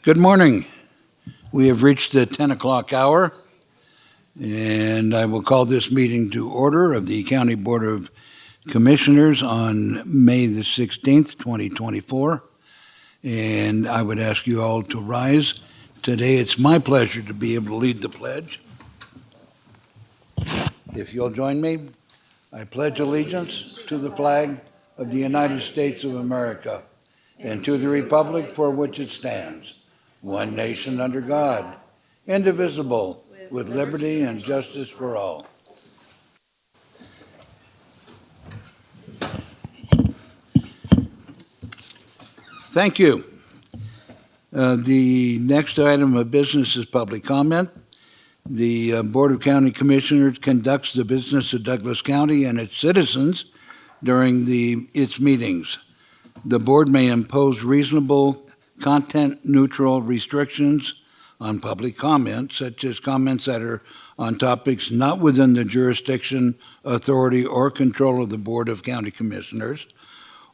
Good morning. We have reached the 10 o'clock hour, and I will call this meeting to order of the County Board of Commissioners on May the 16th, 2024. And I would ask you all to rise. Today, it's my pleasure to be able to lead the pledge. If you'll join me, I pledge allegiance to the flag of the United States of America and to the republic for which it stands, one nation under God, indivisible, with liberty and justice for all. Thank you. The next item of business is public comment. The Board of County Commissioners conducts the business of Douglas County and its citizens during its meetings. The board may impose reasonable, content-neutral restrictions on public comments, such as comments that are on topics not within the jurisdiction, authority, or control of the Board of County Commissioners,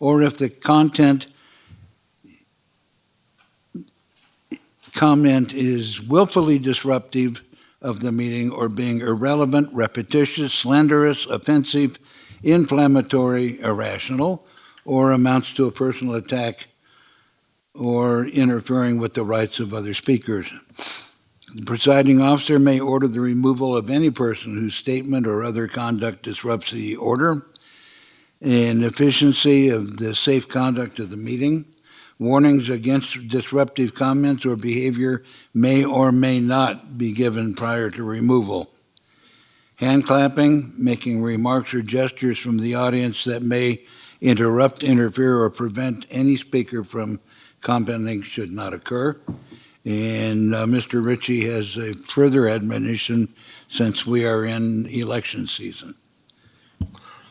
or if the comment is willfully disruptive of the meeting or being irrelevant, repetitious, slanderous, offensive, inflammatory, irrational, or amounts to a personal attack or interfering with the rights of other speakers. The presiding officer may order the removal of any person whose statement or other conduct disrupts the order and efficiency of the safe conduct of the meeting. Warnings against disruptive comments or behavior may or may not be given prior to removal. Hand clapping, making remarks or gestures from the audience that may interrupt, interfere, or prevent any speaker from commenting should not occur. And Mr. Ritchie has a further admonition since we are in election season.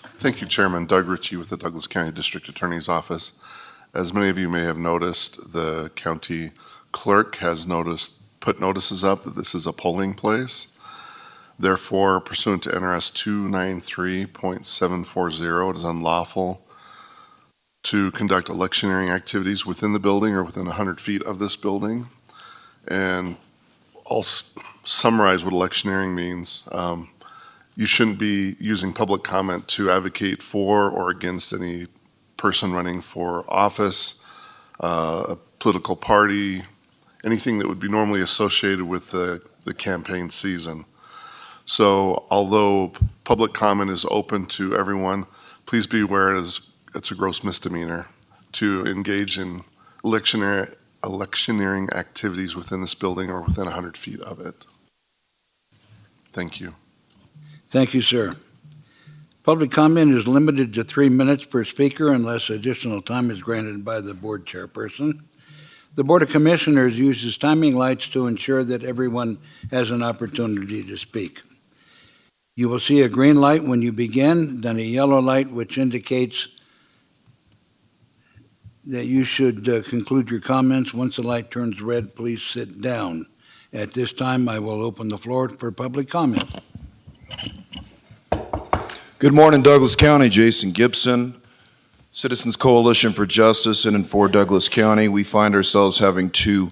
Thank you, Chairman. Doug Ritchie with the Douglas County District Attorney's Office. As many of you may have noticed, the county clerk has put notices up that this is a polling place. Therefore, pursuant to NRS 293.740, it is unlawful to conduct electioneering activities within the building or within 100 feet of this building. And I'll summarize what electioneering means. You shouldn't be using public comment to advocate for or against any person running for office, a political party, anything that would be normally associated with the campaign season. So although public comment is open to everyone, please be aware it's a gross misdemeanor to engage in electioneering activities within this building or within 100 feet of it. Thank you. Thank you, sir. Public comment is limited to 3 minutes per speaker unless additional time is granted by the board chairperson. The Board of Commissioners uses timing lights to ensure that everyone has an opportunity to speak. You will see a green light when you begin, then a yellow light which indicates that you should conclude your comments. Once the light turns red, please sit down. At this time, I will open the floor for public comment. Good morning, Douglas County. Jason Gibson, Citizens Coalition for Justice in and for Douglas County. We find ourselves having to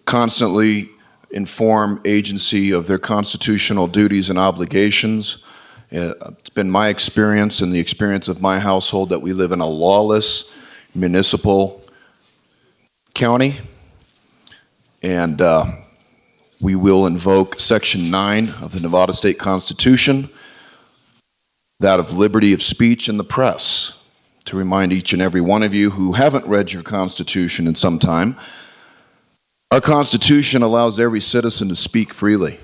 constantly inform agency of their constitutional duties and obligations. It's been my experience and the experience of my household that we live in a lawless municipal county, and we will invoke Section 9 of the Nevada State Constitution, that of liberty of speech and the press, to remind each and every one of you who haven't read your Constitution in some time. Our Constitution allows every citizen to speak freely.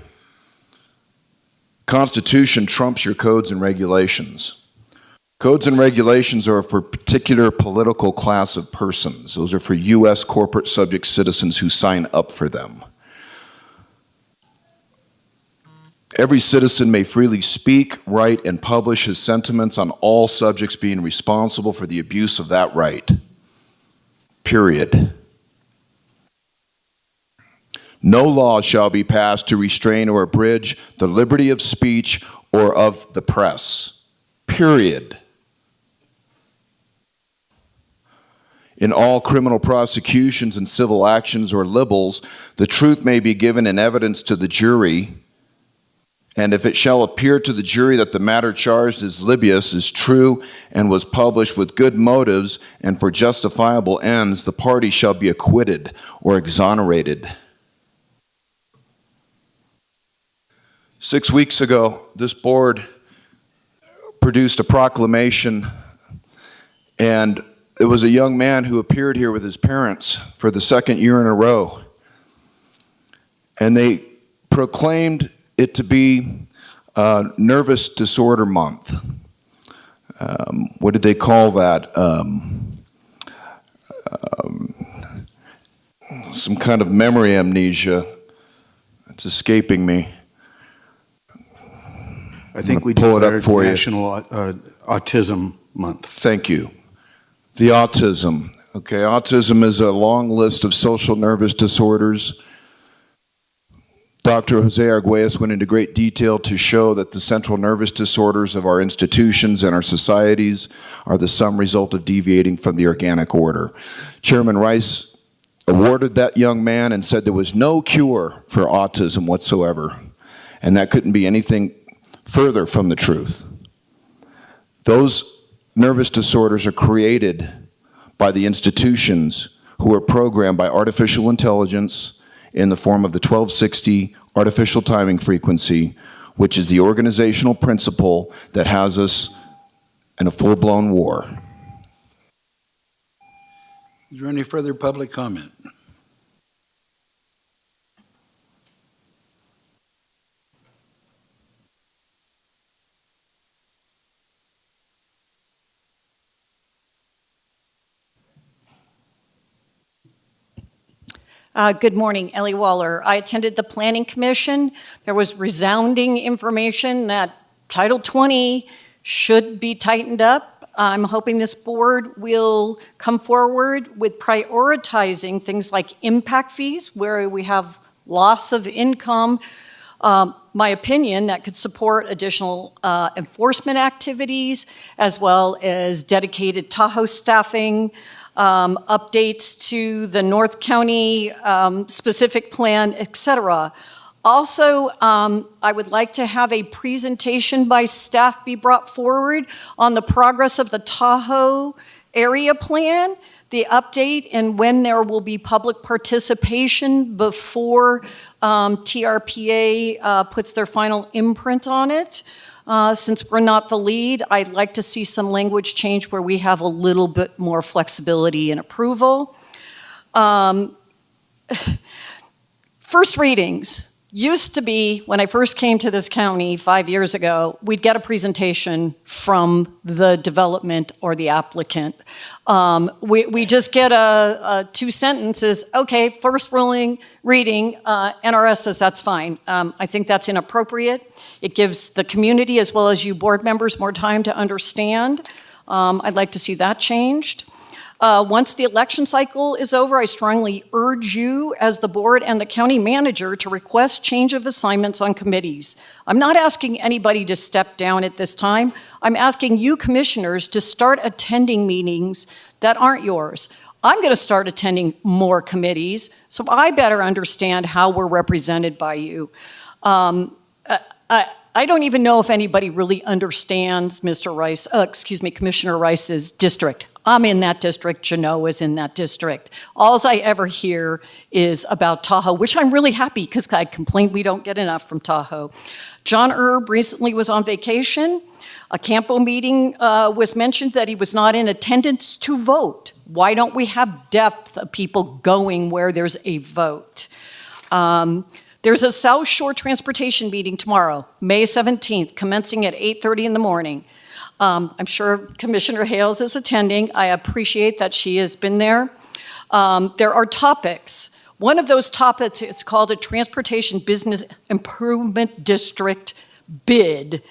Constitution trumps your codes and regulations. Codes and regulations are for a particular political class of persons. Those are for U.S. corporate subject citizens who sign up for them. Every citizen may freely speak, write, and publish his sentiments on all subjects, being responsible for the abuse of that right. Period. No law shall be passed to restrain or abridge the liberty of speech or of the press. Period. In all criminal prosecutions and civil actions or libels, the truth may be given in evidence to the jury, and if it shall appear to the jury that the matter charged as libeous is true and was published with good motives and for justifiable ends, the party shall be acquitted or exonerated. 6 weeks ago, this board produced a proclamation, and it was a young man who appeared here with his parents for the second year in a row. And they proclaimed it to be Nervous Disorder Month. What did they call that? Some kind of memory amnesia. It's escaping me. I think we pull it up declared for you. National Autism Month. Thank you. The autism. Okay, autism is a long list of social nervous disorders. Dr. Jose Arguelles went into great detail to show that the central nervous disorders of our institutions and our societies are the sum result of deviating from the organic order. Chairman Rice awarded that young man and said there was no cure for autism whatsoever, and that couldn't be anything further from the truth. Those nervous disorders are created by the institutions who are programmed by artificial intelligence in the form of the 1260 artificial timing frequency, which is the organizational principle that has us in a full-blown war. Is there any further public comment? Good morning, Ellie Waller. I attended the Planning Commission. There was resounding information that Title 20 should be tightened up. I'm hoping this board will come forward with prioritizing things like impact fees, where we have loss of income. My opinion, that could support additional enforcement activities, as well as dedicated Tahoe staffing, updates to the North County specific plan, et cetera. Also, I would like to have a presentation by staff be brought forward on the progress of the Tahoe area plan, the update, and when there will be public participation before TRPA puts their final imprint on it. Since we're not the lead, I'd like to see some language change where we have a little bit more flexibility in approval. First readings. Used to be, when I first came to this county 5 years ago, we'd get a presentation from the development or the applicant. We just get a 2 sentences, okay, first reading, NRS says that's fine. I think that's inappropriate. It gives the community as well as you board members more time to understand. I'd like to see that changed. Once the election cycle is over, I strongly urge you as the board and the county manager to request change of assignments on committees. I'm not asking anybody to step down at this time. I'm asking you commissioners to start attending meetings that aren't yours. I'm going to start attending more committees, so I better understand how we're represented by you. I don't even know if anybody really understands Commissioner Rice's district. I'm in that district, Genoa's in that district. All I ever hear is about Tahoe, which I'm really happy because I complain we don't get enough from Tahoe. John Erb recently was on vacation. A Campo meeting was mentioned that he was not in attendance to vote. Why don't we have depth of people going where there's a vote? There's a South Shore Transportation meeting tomorrow, May 17th, commencing at 8:30 in the morning. I'm sure Commissioner Hales is attending. I appreciate that she has been there. There are topics. One of those topics, it's called a Transportation Business Improvement District bid.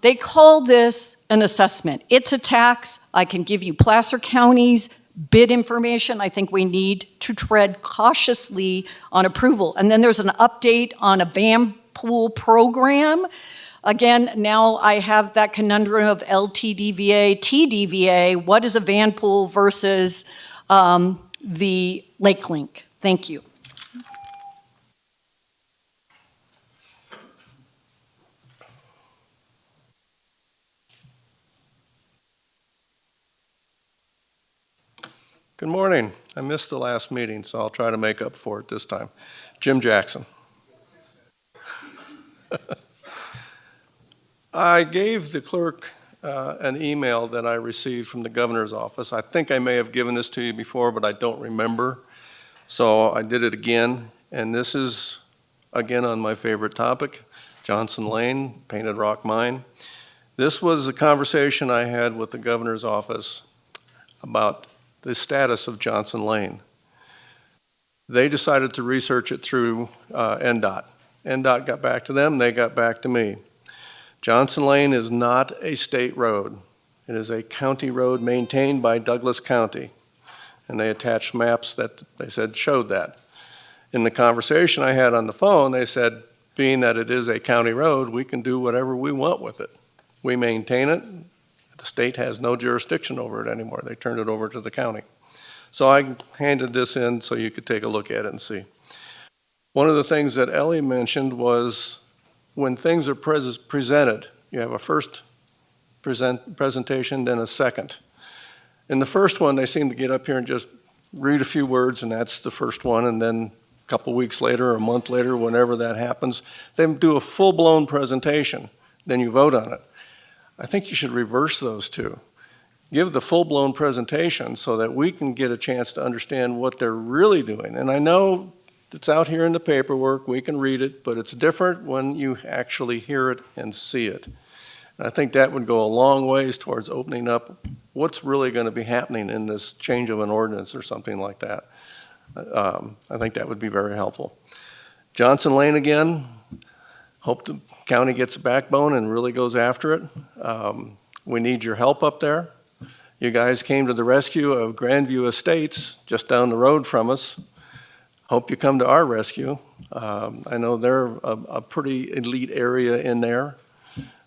They call this an assessment. It's a tax. I can give you Placer County's bid information. I think we need to tread cautiously on approval. And then there's an update on a van pool program. Again, now I have that conundrum of LTDVA, TDVA. What is a van pool versus the Lake Link? Thank you. Good morning. I missed the last meeting, so I'll try to make up for it this time. Jim Jackson. I gave the clerk an email that I received from the governor's office. I think I may have given this to you before, but I don't remember. So I did it again, and this is, again, on my favorite topic, Johnson Lane, Painted Rock Mine. This was a conversation I had with the governor's office about the status of Johnson Lane. They decided to research it through NDOT. NDOT got back to them, they got back to me. Johnson Lane is not a state road. It is a county road maintained by Douglas County. And they attached maps that they said showed that. In the conversation I had on the phone, they said, being that it is a county road, we can do whatever we want with it. We maintain it. The state has no jurisdiction over it anymore. They turned it over to the county. So I handed this in so you could take a look at it and see. One of the things that Ellie mentioned was when things are presented, you have a first presentation, then a second. In the first one, they seem to get up here and just read a few words, and that's the first one, and then a couple weeks later or a month later, whenever that happens, they do a full-blown presentation, then you vote on it. I think you should reverse those two. Give the full-blown presentation so that we can get a chance to understand what they're really doing. And I know it's out here in the paperwork, we can read it, but it's different when you actually hear it and see it. And I think that would go a long ways towards opening up what's really going to be happening in this change of an ordinance or something like that. I think that would be very helpful. Johnson Lane again, hope the county gets a backbone and really goes after it. We need your help up there. You guys came to the rescue of Grandview Estates, just down the road from us. Hope you come to our rescue. I know they're a pretty elite area in there,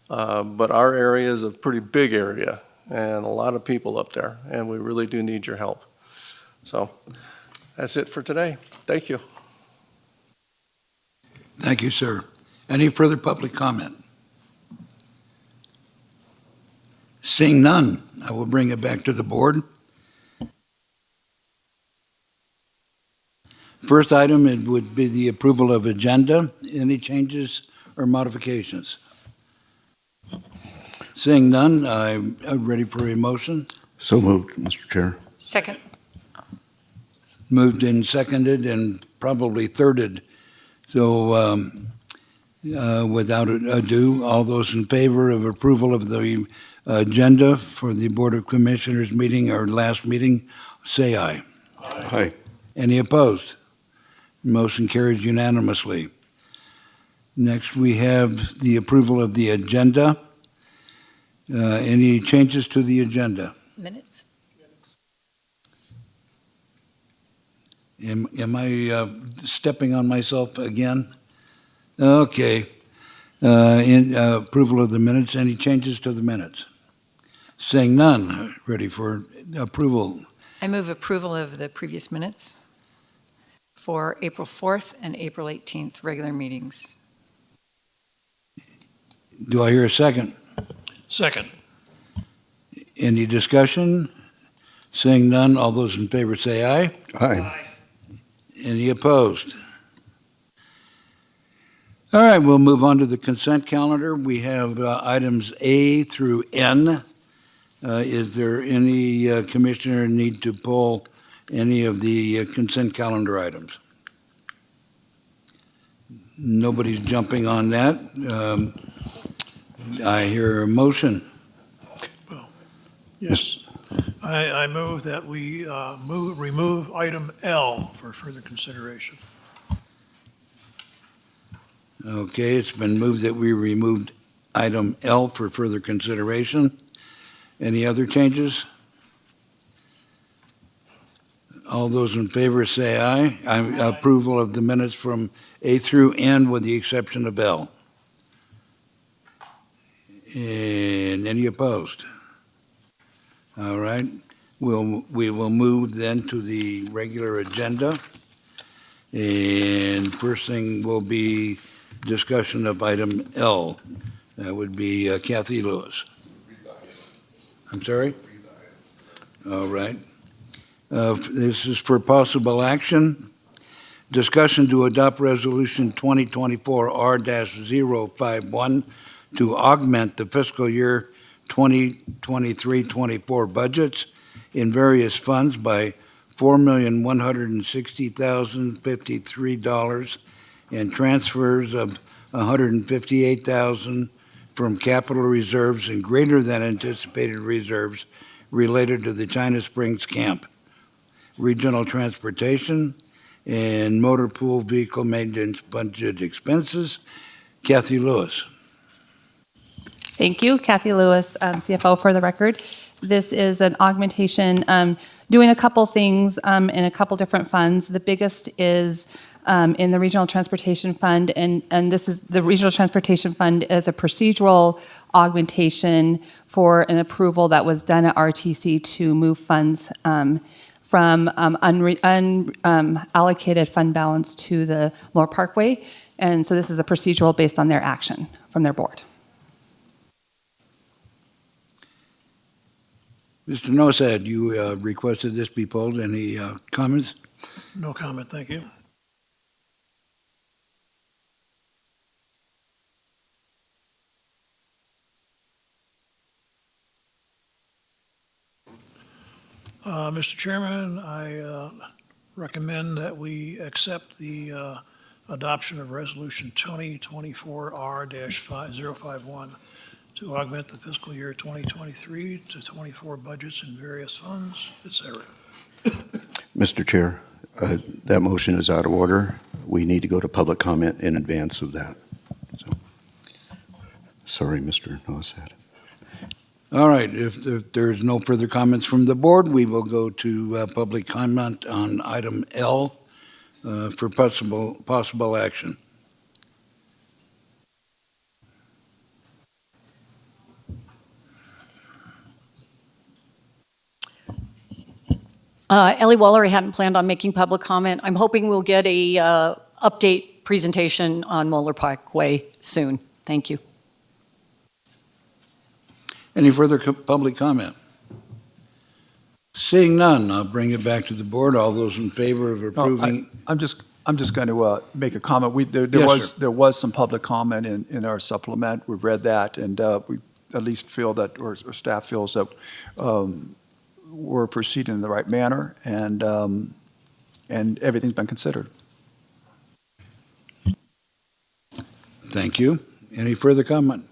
but our area is a pretty big area and a lot of people up there, and we really do need your help. So that's it for today. Thank you. Thank you, sir. Any further public comment? Seeing none, I will bring it back to the board. First item, it would be the approval of agenda. Any changes or modifications? Seeing none, I'm ready for a motion. So moved, Mr. Chair. Second. Moved and seconded and probably thirded. So without ado, all those in favor of approval of the agenda for the Board of Commissioners meeting, our last meeting, say aye. Aye. Any opposed? Motion carries unanimously. Next, we have the approval of the agenda. Any changes to the agenda? Minutes? Am I stepping on myself again? Okay. In approval of the minutes, any changes to the minutes? Saying none, ready for approval. I move approval of the previous minutes for April 4th and April 18th, regular meetings. Do I hear a second? Second. Any discussion? Saying none, all those in favor say aye. Aye. Any opposed? All right, we'll move on to the consent calendar. We have items A through N. Is there any commissioner need to pull any of the consent calendar items? Nobody's jumping on that. I hear a motion. Yes. I move that we remove item L for further consideration. Okay, it's been moved that we removed item L for further consideration. Any other changes? All those in favor say aye. Approval of the minutes from A through N with the exception of L. And any opposed? All right, we will move then to the regular agenda. And first thing will be discussion of item L. That would be Kathy Lewis. I'm sorry? All right. This is for possible action. Discussion to adopt Resolution 2024 R-051 to augment the fiscal year 2023-24 budgets in various funds by $4,160,053 and transfers of $158,000 from capital reserves and greater than anticipated reserves related to the China Springs Camp, regional transportation, and motor pool vehicle maintenance budget expenses. Kathy Lewis. Thank you. Kathy Lewis, CFO for the record. This is an augmentation, doing a couple things in a couple different funds. The biggest is in the Regional Transportation Fund, and this is the Regional Transportation Fund is a procedural augmentation for an approval that was done at RTC to move funds from unallocated fund balance to the Lower Parkway. And so this is a procedural based on their action from their board. Mr. Nosad, you requested this be pulled. Any comments? No comment, thank you. Mr. Chairman, I recommend that we accept the adoption of Resolution 2024 R-051 to augment the fiscal year 2023 to 24 budgets in various funds, etc. Mr. Chair, that motion is out of order. We need to go to public comment in advance of that. So, sorry, Mr. Nosad. All right, if there's no further comments from the board, we will go to public comment on item L for possible action. Ellie Waller, I hadn't planned on making public comment. I'm hoping we'll get a update presentation on Moeller Parkway soon. Thank you. Any further public comment? Seeing none, I'll bring it back to the board. All those in favor of approving? I'm just going to make a comment. There Yes, was some public comment in our supplement. We've read that, and we at least feel that, or staff feels that we're proceeding in the right manner, and everything's been considered. Thank you. Any further comment?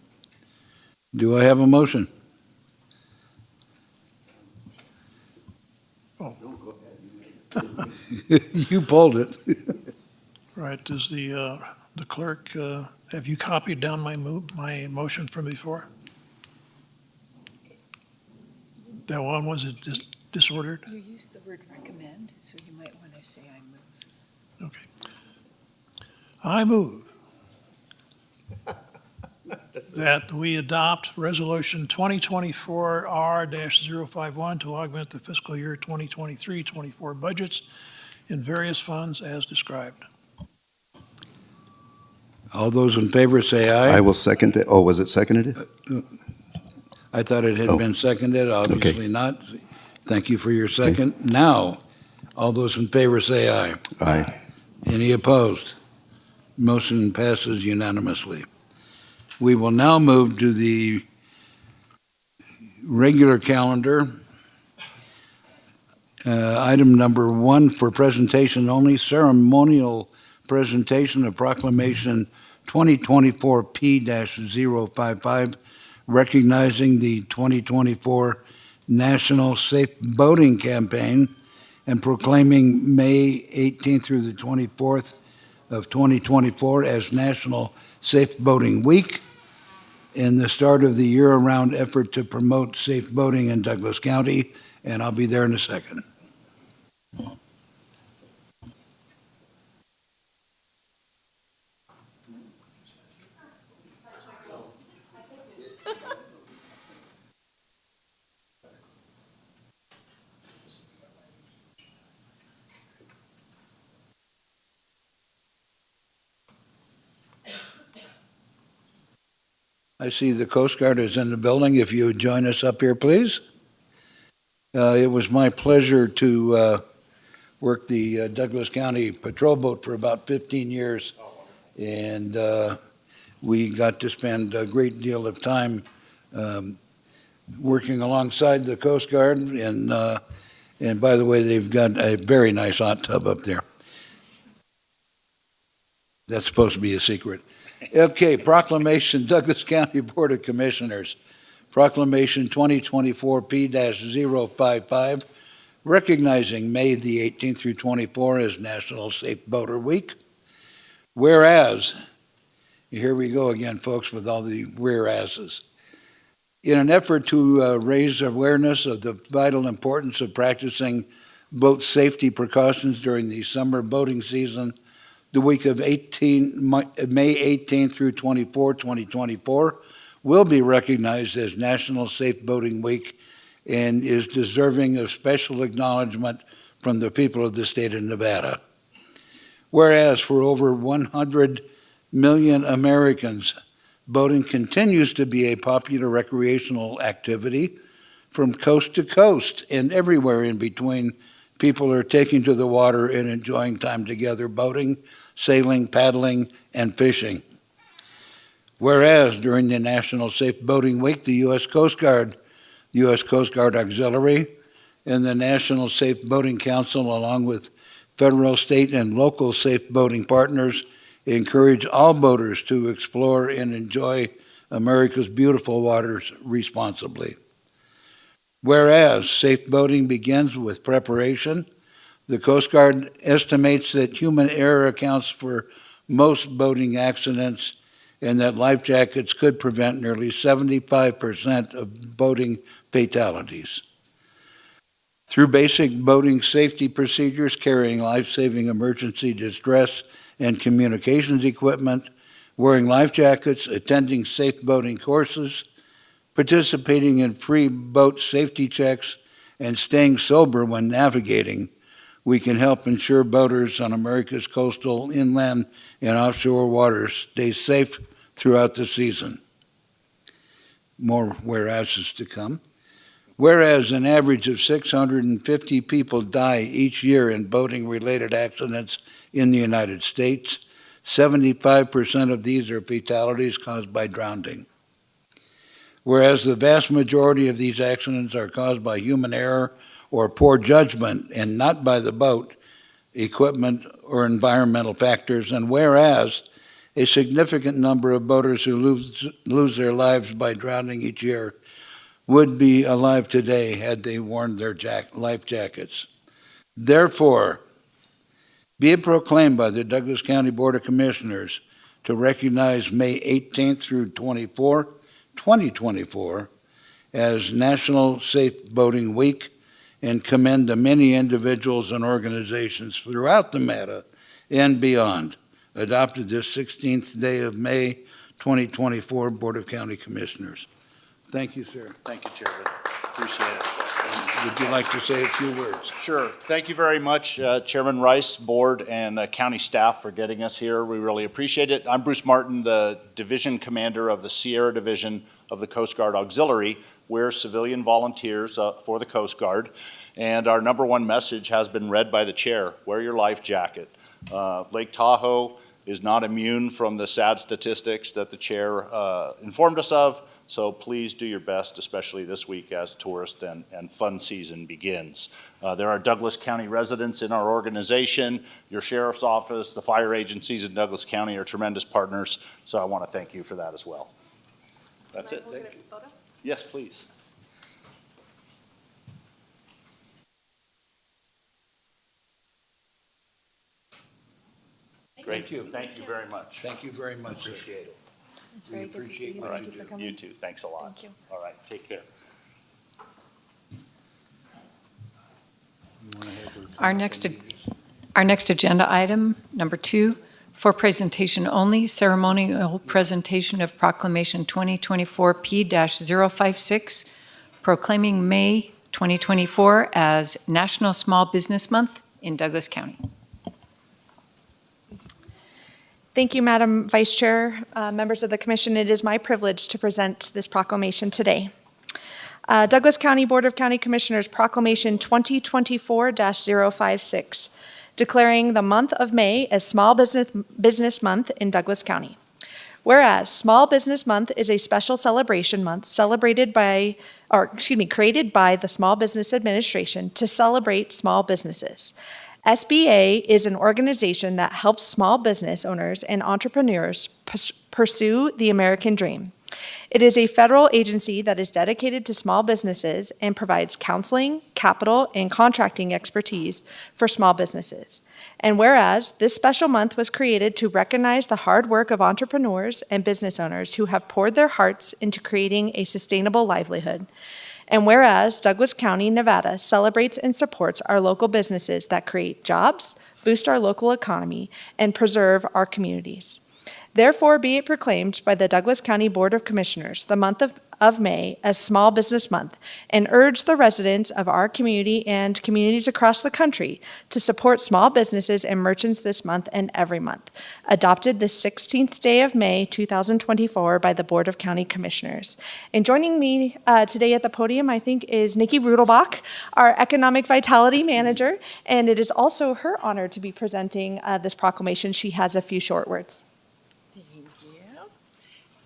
Do I have a motion? Oh. You pulled it. Right, does the clerk, have you copied down my motion from before? That one, was it disordered? You used the word recommend, so you might want to say I move. Okay. I move that we adopt Resolution 2024 R-051 to augment the fiscal year 2023-24 budgets in various funds as described. All those in favor say aye. I will second it. Oh, was it seconded? I thought it had been seconded, obviously not. Thank you for your second. Now, all those in favor say aye. Aye. Any opposed? Motion passes unanimously. We will now move to the regular calendar. Item number 1 for presentation only, ceremonial presentation of Proclamation 2024 P-055, recognizing the 2024 National Safe Boating Campaign and proclaiming May 18th through the 24th of 2024 as National Safe Boating Week, and the start of the year-round effort to promote safe boating in Douglas County, and I'll be there in a second. I see the Coast Guard is in the building. If you would join us up here, please. It was my pleasure to work the Douglas County patrol boat for about 15 years. And we got to spend a great deal of time working alongside the Coast Guard. And by the way, they've got a very nice hot tub up there. That's supposed to be a secret. Okay, proclamation, Douglas County Board of Commissioners. Proclamation 2024 P-055, recognizing May the 18th through 24 as National Safe Boater Week. Whereas, here we go again, folks, with all the whereases. In an effort to raise awareness of the vital importance of practicing boat safety precautions during the summer boating season, the week of May 18 through 24, 2024, will be recognized as National Safe Boating Week and is deserving of special acknowledgement from the people of the state of Nevada. Whereas for over 100 million Americans, boating continues to be a popular recreational activity from coast to coast and everywhere in between. People are taking to the water and enjoying time together, boating, sailing, paddling, and fishing. Whereas during the National Safe Boating Week, the U.S. Coast Guard, U.S. Coast Guard Auxiliary, and the National Safe Boating Council, along with federal, state, and local safe boating partners, encourage all boaters to explore and enjoy America's beautiful waters responsibly. Whereas safe boating begins with preparation, the Coast Guard estimates that human error accounts for most boating accidents and that life jackets could prevent nearly 75% of boating fatalities. Through basic boating safety procedures, carrying life-saving emergency distress and communications equipment, wearing life jackets, attending safe boating courses, participating in free boat safety checks, and staying sober when navigating, we can help ensure boaters on America's coastal, inland, and offshore waters stay safe throughout the season. More whereases to come. Whereas an average of 650 people die each year in boating-related accidents in the United States, 75% of these are fatalities caused by drowning. Whereas the vast majority of these accidents are caused by human error or poor judgment and not by the boat, equipment, or environmental factors, and whereas a significant number of boaters who lose their lives by drowning each year would be alive today had they worn their life jackets. Therefore, be it proclaimed by the Douglas County Board of Commissioners to recognize May 18th through 24, 2024, as National Safe Boating Week and commend the many individuals and organizations throughout the Nevada and beyond adopted this 16th day of May 2024 Board of County Commissioners. Thank you, sir. Thank you, Chairman. Appreciate it. Would you like to say a few words? Sure. Thank you very much, Chairman Rice, Board, and county staff for getting us here. We really appreciate it. I'm Bruce Martin, the Division Commander of the Sierra Division of the Coast Guard Auxiliary. We're civilian volunteers for the Coast Guard, and our number one message has been read by the chair: wear your life jacket. Lake Tahoe is not immune from the sad statistics that the chair informed us of. So please do your best, especially this week as tourist and fun season begins. There are Douglas County residents in our organization. Your sheriff's office, the fire agencies in Douglas County are tremendous partners. So I want to thank you for that as well. That's it. Thank you. Yes, please. Great. Thank you. Thank you very much. Thank you very much, sir. Appreciate it. It's very good to see you. All right. Thank you for coming. You too. Thanks a lot. Thank you. All right. Take care. Our next agenda item, number 2, for presentation only, ceremonial presentation of Proclamation 2024 P-056, proclaiming May 2024 as National Small Business Month in Douglas County. Thank you, Madam Vice Chair, members of the commission. It is my privilege to present this proclamation today. Douglas County Board of County Commissioners Proclamation 2024-056, declaring the month of May as Small Business Month in Douglas County. Whereas Small Business Month is a special celebration month created by the Small Business Administration to celebrate small businesses. SBA is an organization that helps small business owners and entrepreneurs pursue the American dream. It is a federal agency that is dedicated to small businesses and provides counseling, capital, and contracting expertise for small businesses. And whereas this special month was created to recognize the hard work of entrepreneurs and business owners who have poured their hearts into creating a sustainable livelihood. And whereas Douglas County, Nevada celebrates and supports our local businesses that create jobs, boost our local economy, and preserve our communities. Therefore, be it proclaimed by the Douglas County Board of Commissioners the month of May as Small Business Month, and urge the residents of our community and communities across the country to support small businesses and merchants this month and every month. Adopted the 16th day of May 2024 by the Board of County Commissioners. And joining me today at the podium, I think, is Nikki Rudelbach, our Economic Vitality Manager, and it is also her honor to be presenting this proclamation. She has a few short words.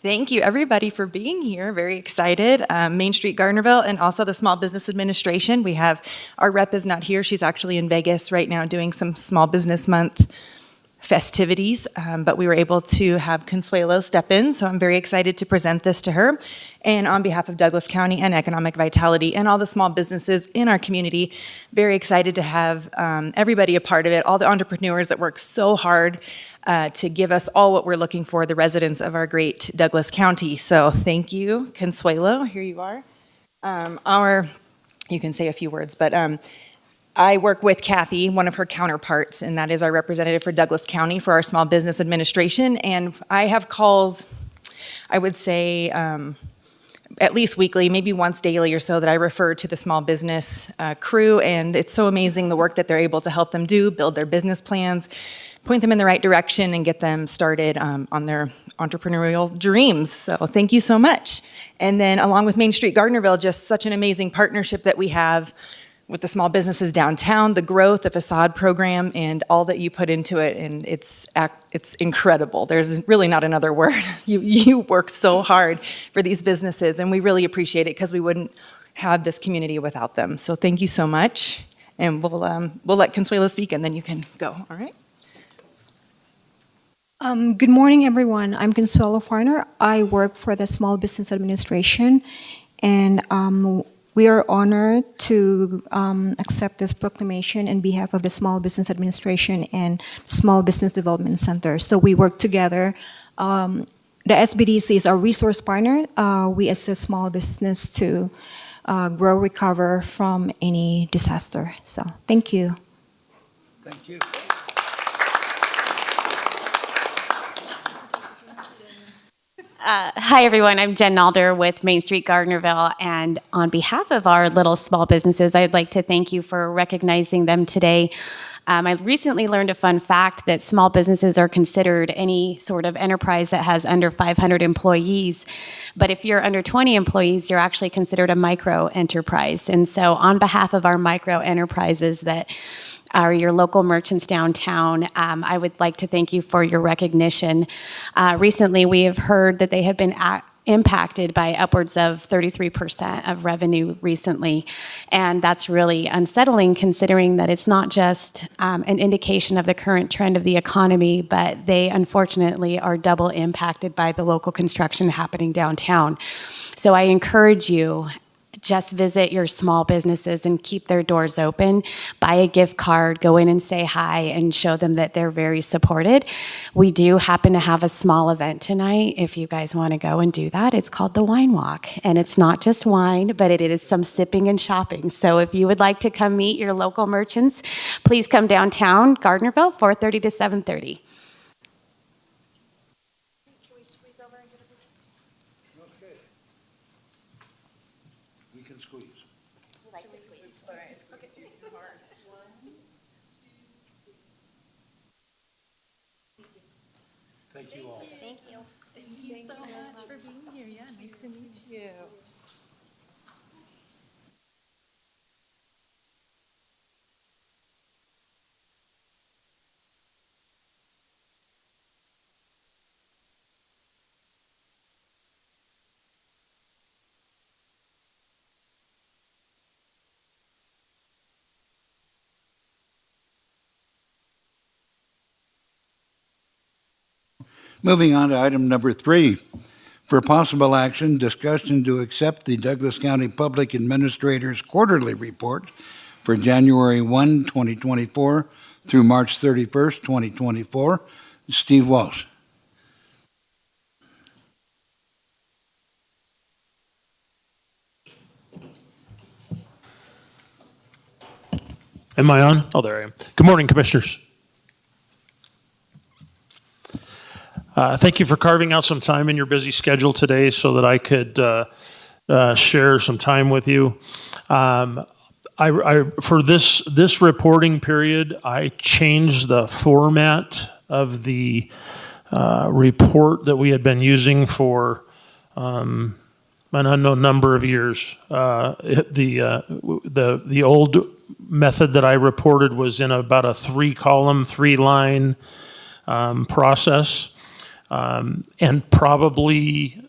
Thank you, everybody, for being here. Very excited. Main Street Gardnerville and also the Small Business Administration. We have, our rep is not here. She's actually in Vegas right now doing some Small Business Month festivities, but we were able to have Consuelo step in, so I'm very excited to present this to her. And on behalf of Douglas County and Economic Vitality and all the small businesses in our community, very excited to have everybody a part of it, all the entrepreneurs that work so hard to give us all what we're looking for, the residents of our great Douglas County. So thank you, Consuelo, here you are. You can say a few words, but I work with Kathy, one of her counterparts, and that is our representative for Douglas County for our Small Business Administration. And I have calls, I would say, at least weekly, maybe once daily or so, that I refer to the small business crew. And it's so amazing the work that they're able to help them do, build their business plans, point them in the right direction, and get them started on their entrepreneurial dreams. So thank you so much. And then along with Main Street Gardnerville, just such an amazing partnership that we have with the small businesses downtown, the growth, the facade program, and all that you put into it, and it's incredible. There's really not another word. You work so hard for these businesses, and we really appreciate it because we wouldn't have this community without them. So thank you so much, and we'll let Consuelo speak, and then you can go. All right. Good morning, everyone. I'm Consuelo Farner. I work for the Small Business Administration, and we are honored to accept this proclamation on behalf of the Small Business Administration and Small Business Development Center. So we work together. The SBDC is our resource partner. We assist small business to grow, recover from any disaster. So thank you. Thank you. Hi, everyone. I'm Jen Nalder with Main Street Gardnerville, and on behalf of our little small businesses, I'd like to thank you for recognizing them today. I recently learned a fun fact that small businesses are considered any sort of enterprise that has under 500 employees, but if you're under 20 employees, you're actually considered a micro enterprise. And so on behalf of our micro enterprises that are your local merchants downtown, I would like to thank you for your recognition. Recently, we have heard that they have been impacted by upwards of 33% of revenue recently, and that's really unsettling considering that it's not just an indication of the current trend of the economy, but they unfortunately are double impacted by the local construction happening downtown. So I encourage you, just visit your small businesses and keep their doors open. Buy a gift card, go in and say hi, and show them that they're very supported. We do happen to have a small event tonight if you guys want to go and do that. It's called the Wine Walk, and it's not just wine, but it is some sipping and shopping. So if you would like to come meet your local merchants, please come downtown, Gardnerville, 4:30 to 7:30. Thank you all. Thank you. Thank you so much for being here. Yeah, nice to meet you. Moving on to item number 3. For possible action, discussion to accept the Douglas County Public Administrator's Quarterly Report for January 1, 2024 through March 31st, 2024. Steve Walsh. Am I on? Oh, there I am. Good morning, Commissioners. Thank you for carving out some time in your busy schedule today so that I could share some time with you. For this reporting period, I changed the format of the report that we had been using for an unknown number of years. The old method that I reported was in about a 3-column, 3-line process. And probably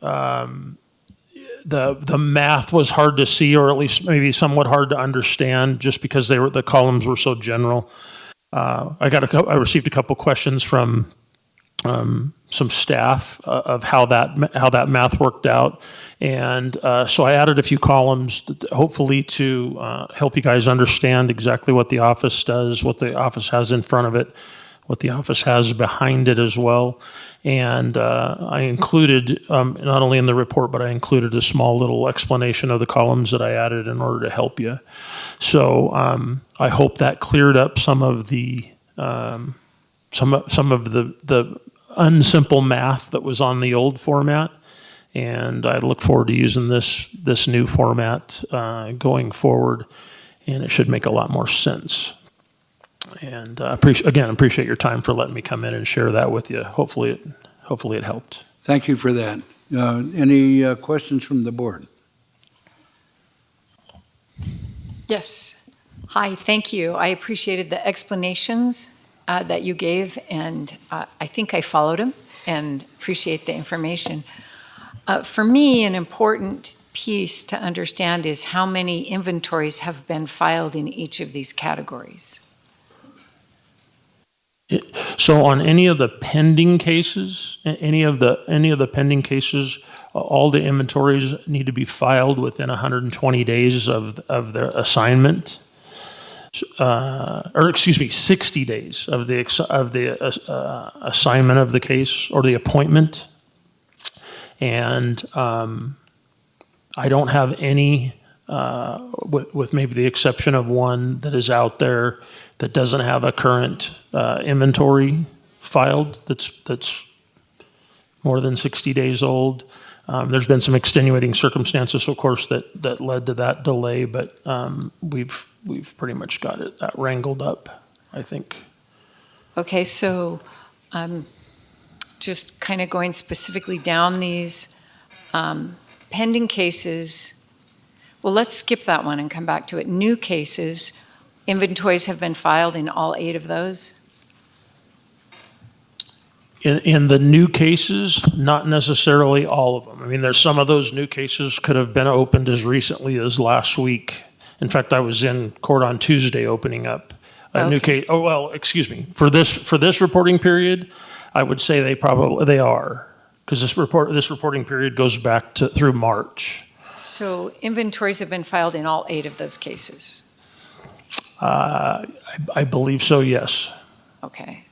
the math was hard to see, or at least maybe somewhat hard to understand, just because the columns were so general. I received a couple questions from some staff of how that math worked out, and so I added a few columns, hopefully to help you guys understand exactly what the office does, what the office has in front of it, what the office has behind it as well. And I included, not only in the report, but I included a small little explanation of the columns that I added in order to help you. So I hope that cleared up some of the unsimple math that was on the old format. And I look forward to using this new format going forward, and it should make a lot more sense. And appreciate your time for letting me come in and share that with you. Hopefully it helped. Thank you for that. Any questions from the board? Yes. Hi, thank you. I appreciated the explanations that you gave, and I think I followed them and appreciate the information. For me, an important piece to understand is how many inventories have been filed in each of these categories. So on any of the pending cases, all the inventories need to be filed within 120 days of their assignment, 60 days of the assignment of the case or the appointment. And I don't have any, with maybe the exception of one that is out there that doesn't have a current inventory filed that's more than 60 days old. There's been some extenuating circumstances, of course, that led to that delay, but we've pretty much got that wrangled up, I think. Okay, so just kind of going specifically down these pending cases. Well, let's skip that one and come back to it. New cases, inventories have been filed in all 8 of those? In the new cases, not necessarily all of them. I mean, there's some of those new cases could have been opened as recently as last week. In fact, I was in court on Tuesday opening up a new case. Oh, well, excuse me. For this reporting period, I would say they are, because this reporting period goes back through March. So inventories have been filed in all 8 of those cases? I believe so, yes. Okay.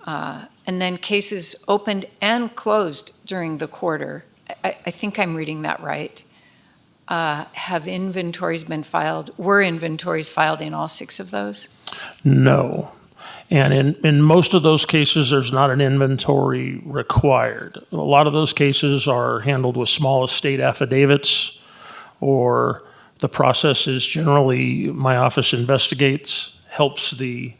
And then cases opened and closed during the quarter, I think I'm reading that right. Have inventories been filed? Were inventories filed in all 6 of those? No. And in most of those cases, there's not an inventory required. A lot of those cases are handled with small estate affidavits, or the process is generally my office investigates, helps the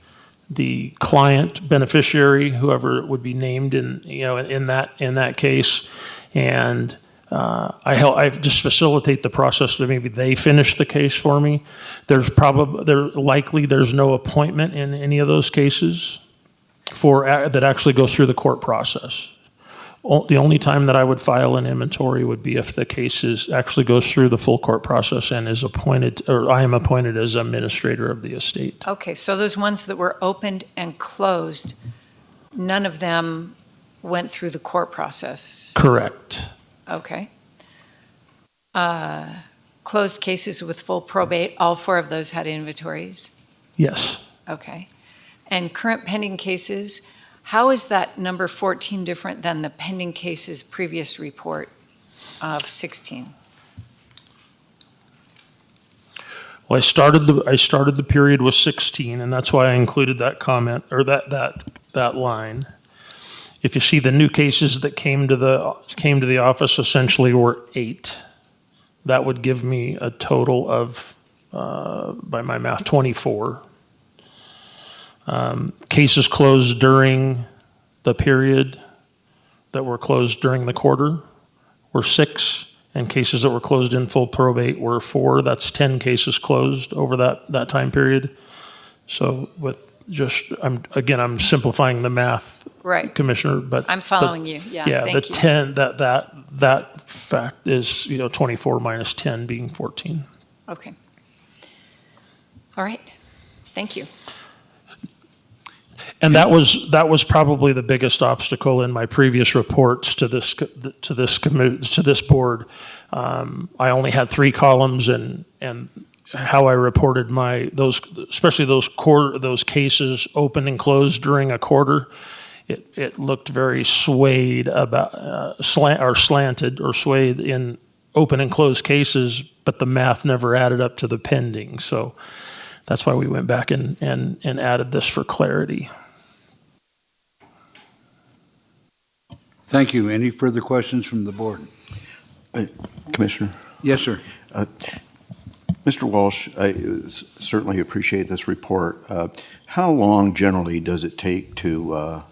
the client beneficiary, whoever would be named in, in that case. And I just facilitate the process that maybe they finish the case for me. There's no appointment in any of those cases that actually goes through the court process. The only time that I would file an inventory would be if the case actually goes through the full court process and is appointed, or I am appointed as administrator of the estate. Okay, so those ones that were opened and closed, none of them went through the court process? Correct. Okay. Closed cases with full probate, all 4 of those had inventories? Yes. Okay. And current pending cases, how is that number 14 different than the pending cases previous report of 16? Well, I started the period with 16, and that's why I included that comment, or that line. If you see, the new cases that came to the office essentially were 8. That would give me a total of, by my math, 24. Cases closed during the period that were closed during the quarter were 6, and cases that were closed in full probate were 4. That's 10 cases closed over that time period. So I'm simplifying the math, Right. Commissioner, but I'm following you. Yeah, thank you. 10, that fact is 24 minus 10 being 14. Okay. All right. Thank you. And that was probably the biggest obstacle in my previous reports to this board. I only had 3 columns, and how I reported especially those cases open and closed during a quarter. It looked very swayed slanted or swayed in open and closed cases, but the math never added up to the pending. So that's why we went back and added this for clarity. Thank you. Any further questions from the board? Commissioner? Yes, sir. Mr. Walsh, I certainly appreciate this report. How long generally does it take to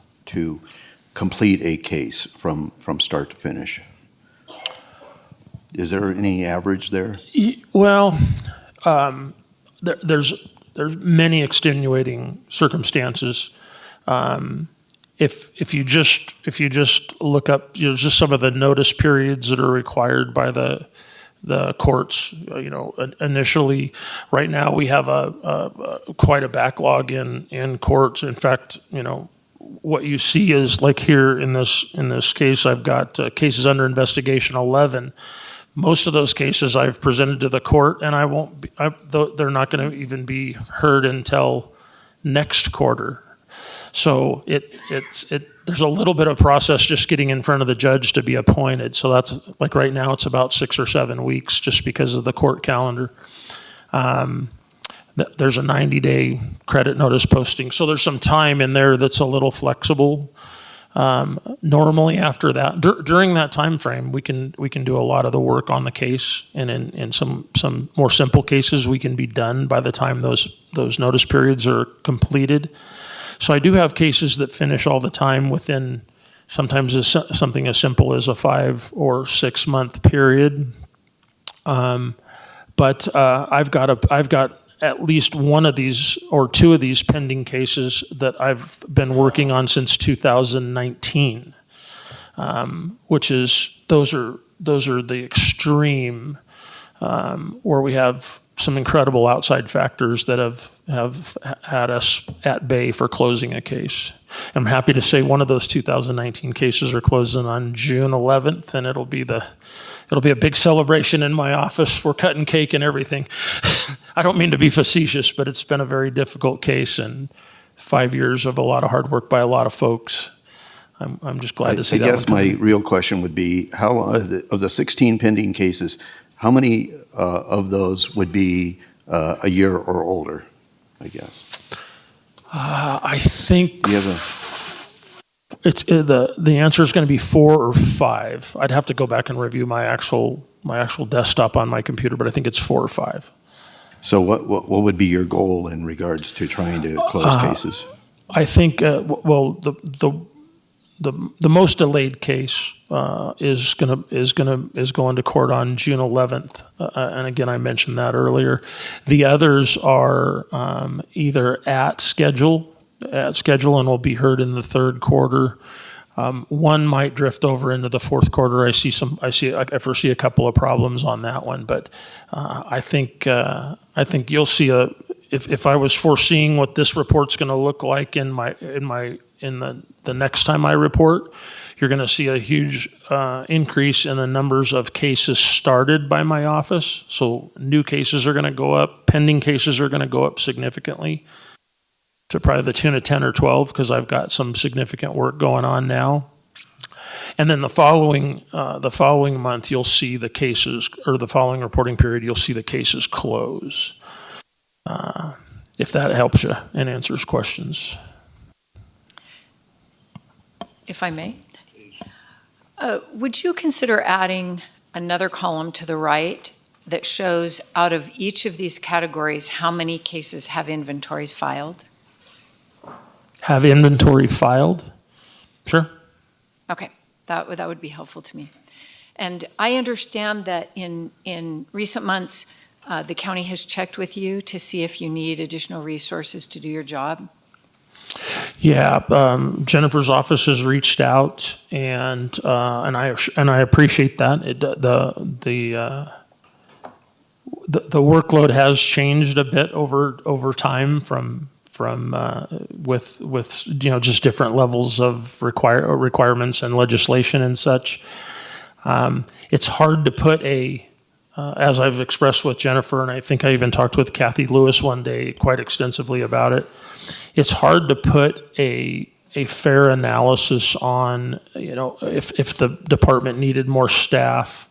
complete a case from start to finish? Is there any average there? Well, there's many extenuating circumstances. If you just look up just some of the notice periods that are required by the courts, initially, right now we have quite a backlog in courts. In fact, what you see is, like here in this case, I've got cases under investigation 11. Most of those cases I've presented to the court, and they're not going to even be heard until next quarter. So there's a little bit of process just getting in front of the judge to be appointed. So that's, like, right now it's about 6 or 7 weeks just because of the court calendar. There's a 90-day credit notice posting. So there's some time in there that's a little flexible. Normally after that, during that time frame, we can do a lot of the work on the case, and in some more simple cases, we can be done by the time those notice periods are completed. So I do have cases that finish all the time within sometimes something as simple as a 5 or 6 month period. But I've got at least one of these or 2 of these pending cases that I've been working on since 2019, which is those are the extreme where we have some incredible outside factors that have had us at bay for closing a case. I'm happy to say one of those 2019 cases are closing on June 11th, and it'll be a big celebration in my office. We're cutting cake and everything. I don't mean to be facetious, but it's been a very difficult case, and 5 years of a lot of hard work by a lot of folks. I'm just glad to see that. I guess my real question would be, how of the 16 pending cases, how many of those would be a year or older, I guess? I think You have the answer is going to be 4 or 5. I'd have to go back and review my actual desktop on my computer, but I think it's 4 or 5. So what would be your goal in regards to trying to close cases? I think, well, the most delayed case is going to court on June 11th, and again, I mentioned that earlier. The others are either at schedule and will be heard in the third quarter. One might drift over into the fourth quarter. I foresee a couple of problems on that one, but I think you'll see if I was foreseeing what this report's going to look like in the next time I report, you're going to see a huge increase in the numbers of cases started by my office. So new cases are going to go up, pending cases are going to go up significantly to probably the tune of 10 or 12 because I've got some significant work going on now. And then the following month, you'll see the cases, or the following reporting period, you'll see the cases close. If that helps you and answers questions. If I may, would you consider adding another column to the right that shows out of each of these categories how many cases have inventories filed? Have inventory filed? Sure. Okay, that would be helpful to me. And I understand that in recent months, the county has checked with you to see if you need additional resources to do your job. Yeah, Jennifer's office has reached out, and I appreciate that. The workload has changed a bit over time with just different levels of requirements and legislation and such. It's hard to put as I've expressed with Jennifer, and I think I even talked with Kathy Lewis one day quite extensively about it. It's hard to put a fair analysis on, if the department needed more staff.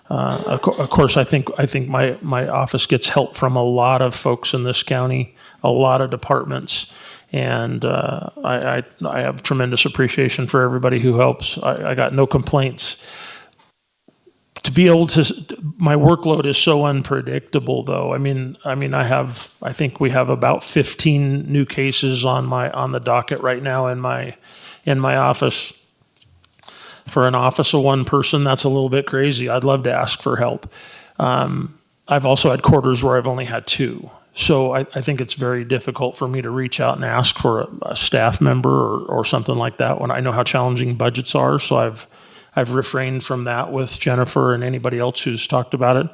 Of course, I think my office gets help from a lot of folks in this county, a lot of departments, and I have tremendous appreciation for everybody who helps. I got no complaints. To be able to, my workload is so unpredictable, though. I think we have about 15 new cases on the docket right now in my office. For an office of one person, that's a little bit crazy. I'd love to ask for help. I've also had quarters where I've only had 2. So I think it's very difficult for me to reach out and ask for a staff member or something like that when I know how challenging budgets are. So I've refrained from that with Jennifer and anybody else who's talked about it.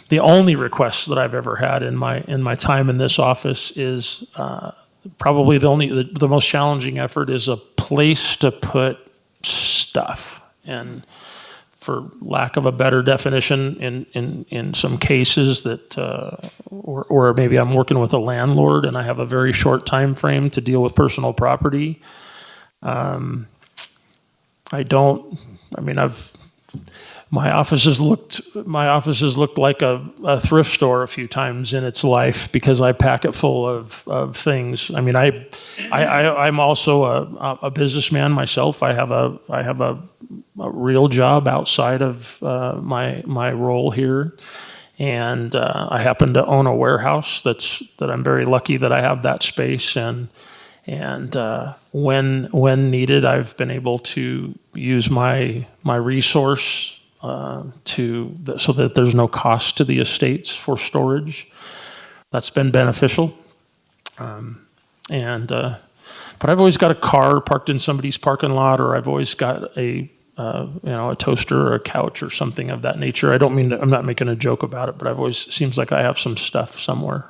The only request that I've ever had in my time in this office is probably the most challenging effort is a place to put stuff. And for lack of a better definition, in some cases that, or maybe I'm working with a landlord and I have a very short time frame to deal with personal property. My office has looked like a thrift store a few times in its life because I pack it full of things. I'm also a businessman myself. I have a real job outside of my role here, and I happen to own a warehouse that I'm very lucky that I have that space and when needed, I've been able to use my resource so that there's no cost to the estates for storage. That's been beneficial. But I've always got a car parked in somebody's parking lot, or I've always got a toaster or a couch or something of that nature. I'm not making a joke about it, but seems like I have some stuff somewhere.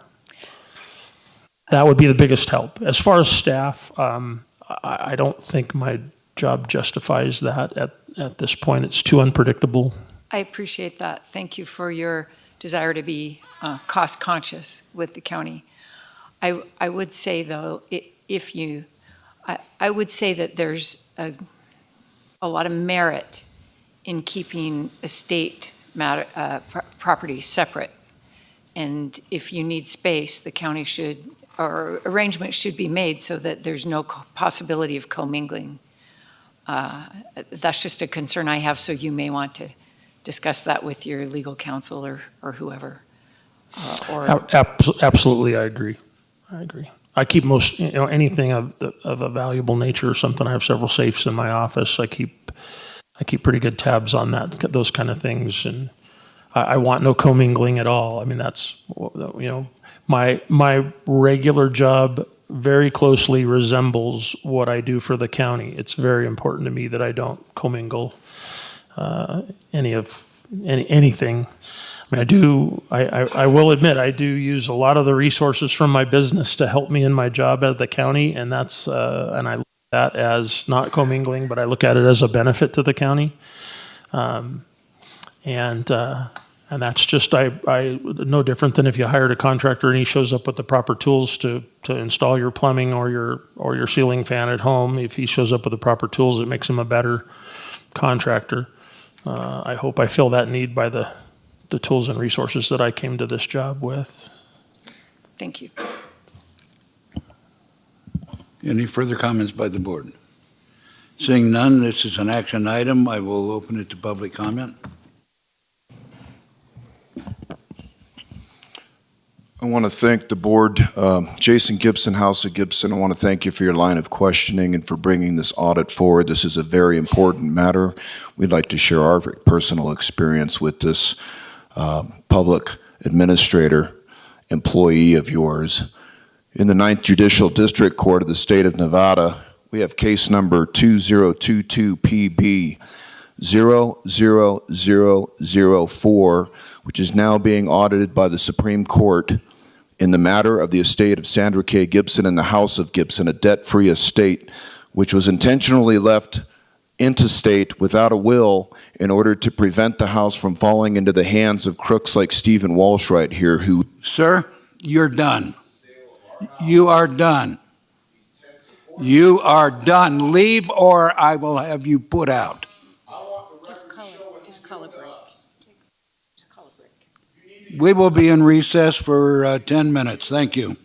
That would be the biggest help. As far as staff, I don't think my job justifies that at this point. It's too unpredictable. I appreciate that. Thank you for your desire to be cost conscious with the county. I would say, though, I would say that there's a lot of merit in keeping estate property separate. And if you need space, the county should, or arrangements should be made so that there's no possibility of commingling. That's just a concern I have, so you may want to discuss that with your legal counsel or whoever. Absolutely, I agree. I keep most, anything of a valuable nature or something. I have several safes in my office. I keep pretty good tabs on those kind of things, and I want no commingling at all. I mean, that's, my regular job very closely resembles what I do for the county. It's very important to me that I don't commingle anything. I mean, I will admit, I do use a lot of the resources from my business to help me in my job at the county, and and I look at that as not commingling, but I look at it as a benefit to the county. And that's just, no different than if you hired a contractor and he shows up with the proper tools to install your plumbing or your ceiling fan at home. If he shows up with the proper tools, it makes him a better contractor. I hope I fill that need by the tools and resources that I came to this job with. Thank you. Any further comments by the board? Seeing none, this is an action item. I will open it to public comment. I want to thank the board. Jason Gibson, House of Gibson, I want to thank you for your line of questioning and for bringing this audit forward. This is a very important matter. We'd like to share our personal experience with this public administrator, employee of yours. In the 9th Judicial District Court of the State of Nevada, we have case number 2022PB 00004, which is now being audited by the Supreme Court in the matter of the estate of Sandra K. Gibson and the House of Gibson, a debt-free estate, which was intentionally left intestate without a will in order to prevent the house from falling into the hands of crooks like Stephen Walsh right here, who... Sir, you're done. You are done. You are done. Leave, or I will have you put out. Just call a break. Just call a break. We will be in recess for 10 minutes. Thank you.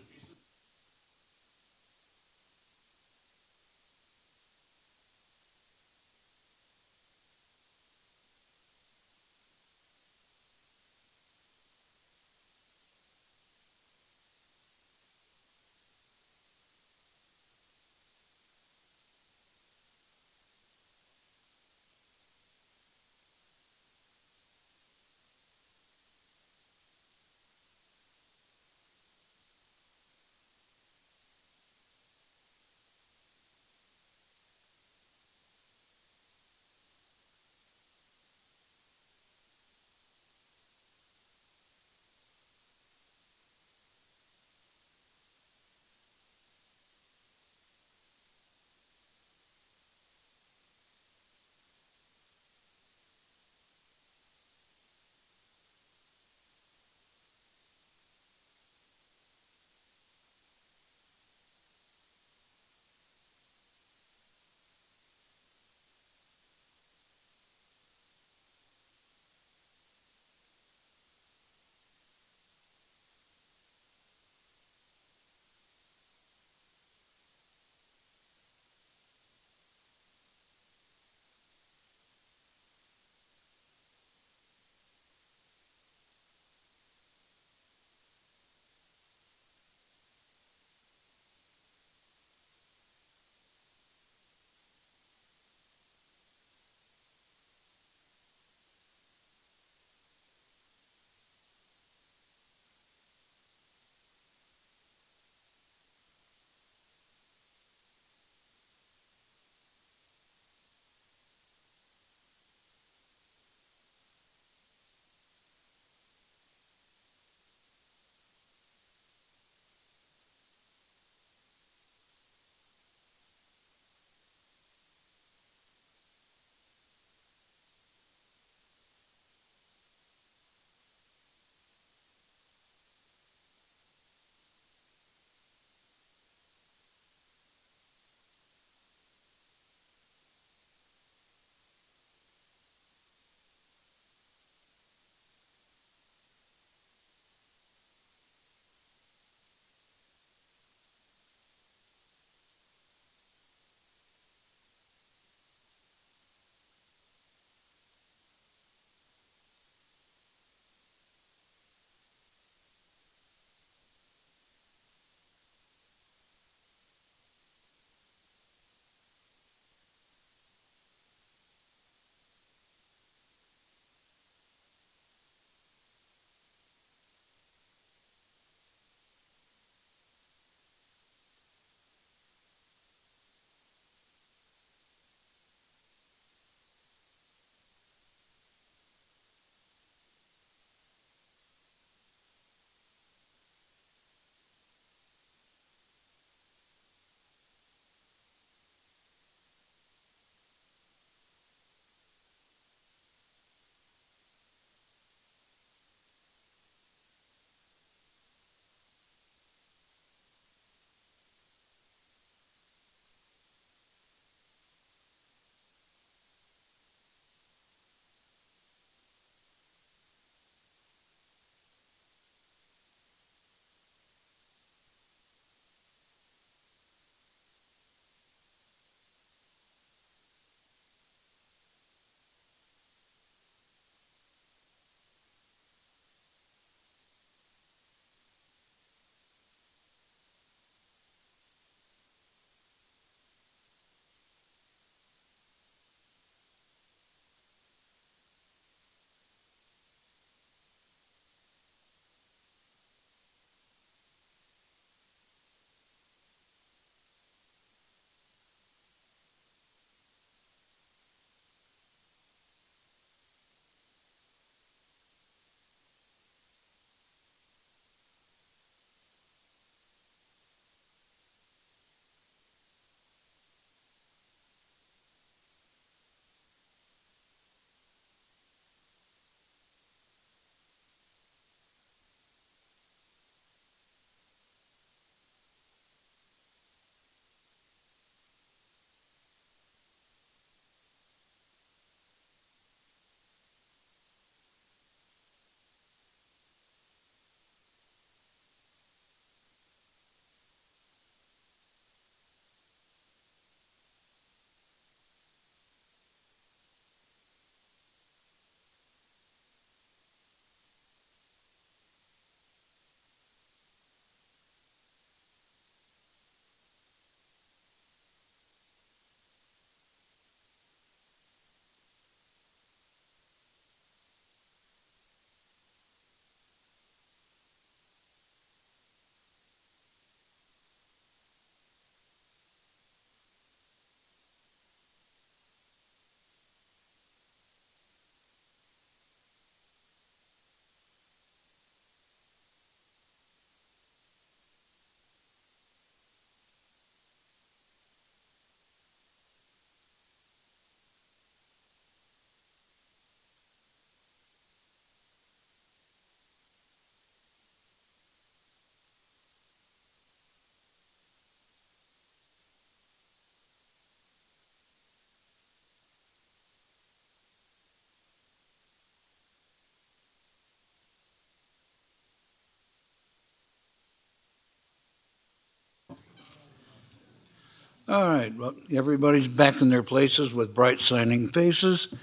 All right, well, everybody's back in their places with bright shining faces.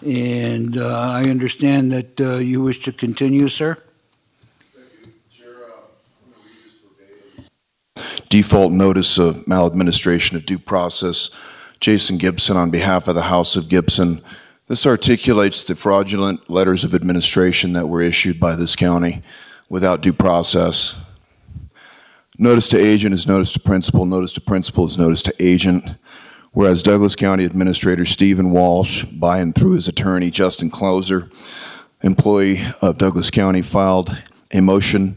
And I understand that you wish to continue, sir? Default notice of maladministration of due process. Jason Gibson on behalf of the House of Gibson. This articulates the fraudulent letters of administration that were issued by this county without due process. Notice to agent is notice to principal. Notice to principal is notice to agent. Whereas Douglas County Administrator Stephen Walsh, by and through his attorney Justin Closer, employee of Douglas County, filed a motion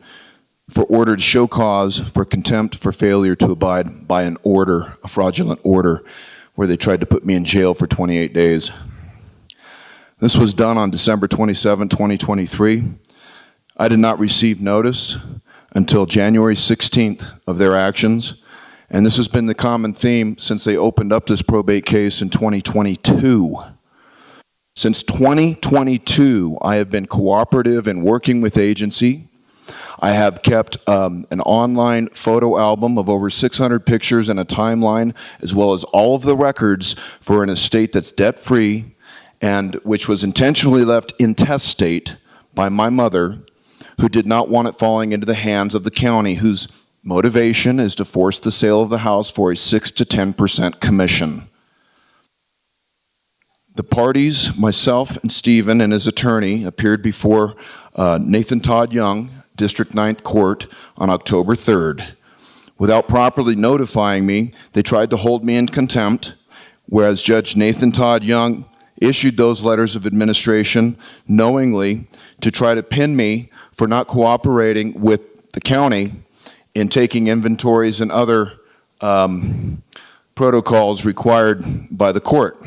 for order to show cause for contempt for failure to abide by an order, a fraudulent order, where they tried to put me in jail for 28 days. This was done on December 27, 2023. I did not receive notice until January 16th of their actions, and this has been the common theme since they opened up this probate case in 2022. Since 2022, I have been cooperative in working with agency. I have kept an online photo album of over 600 pictures and a timeline, as well as all of the records for an estate that's debt-free and which was intentionally left intestate by my mother, who did not want it falling into the hands of the county, whose motivation is to force the sale of the house for a 6 to 10% commission. The parties, myself and Stephen and his attorney, appeared before Nathan Todd Young, District 9th Court, on October 3rd. Without properly notifying me, they tried to hold me in contempt, whereas Judge Nathan Todd Young issued those letters of administration knowingly to try to pin me for not cooperating with the county in taking inventories and other protocols required by the court.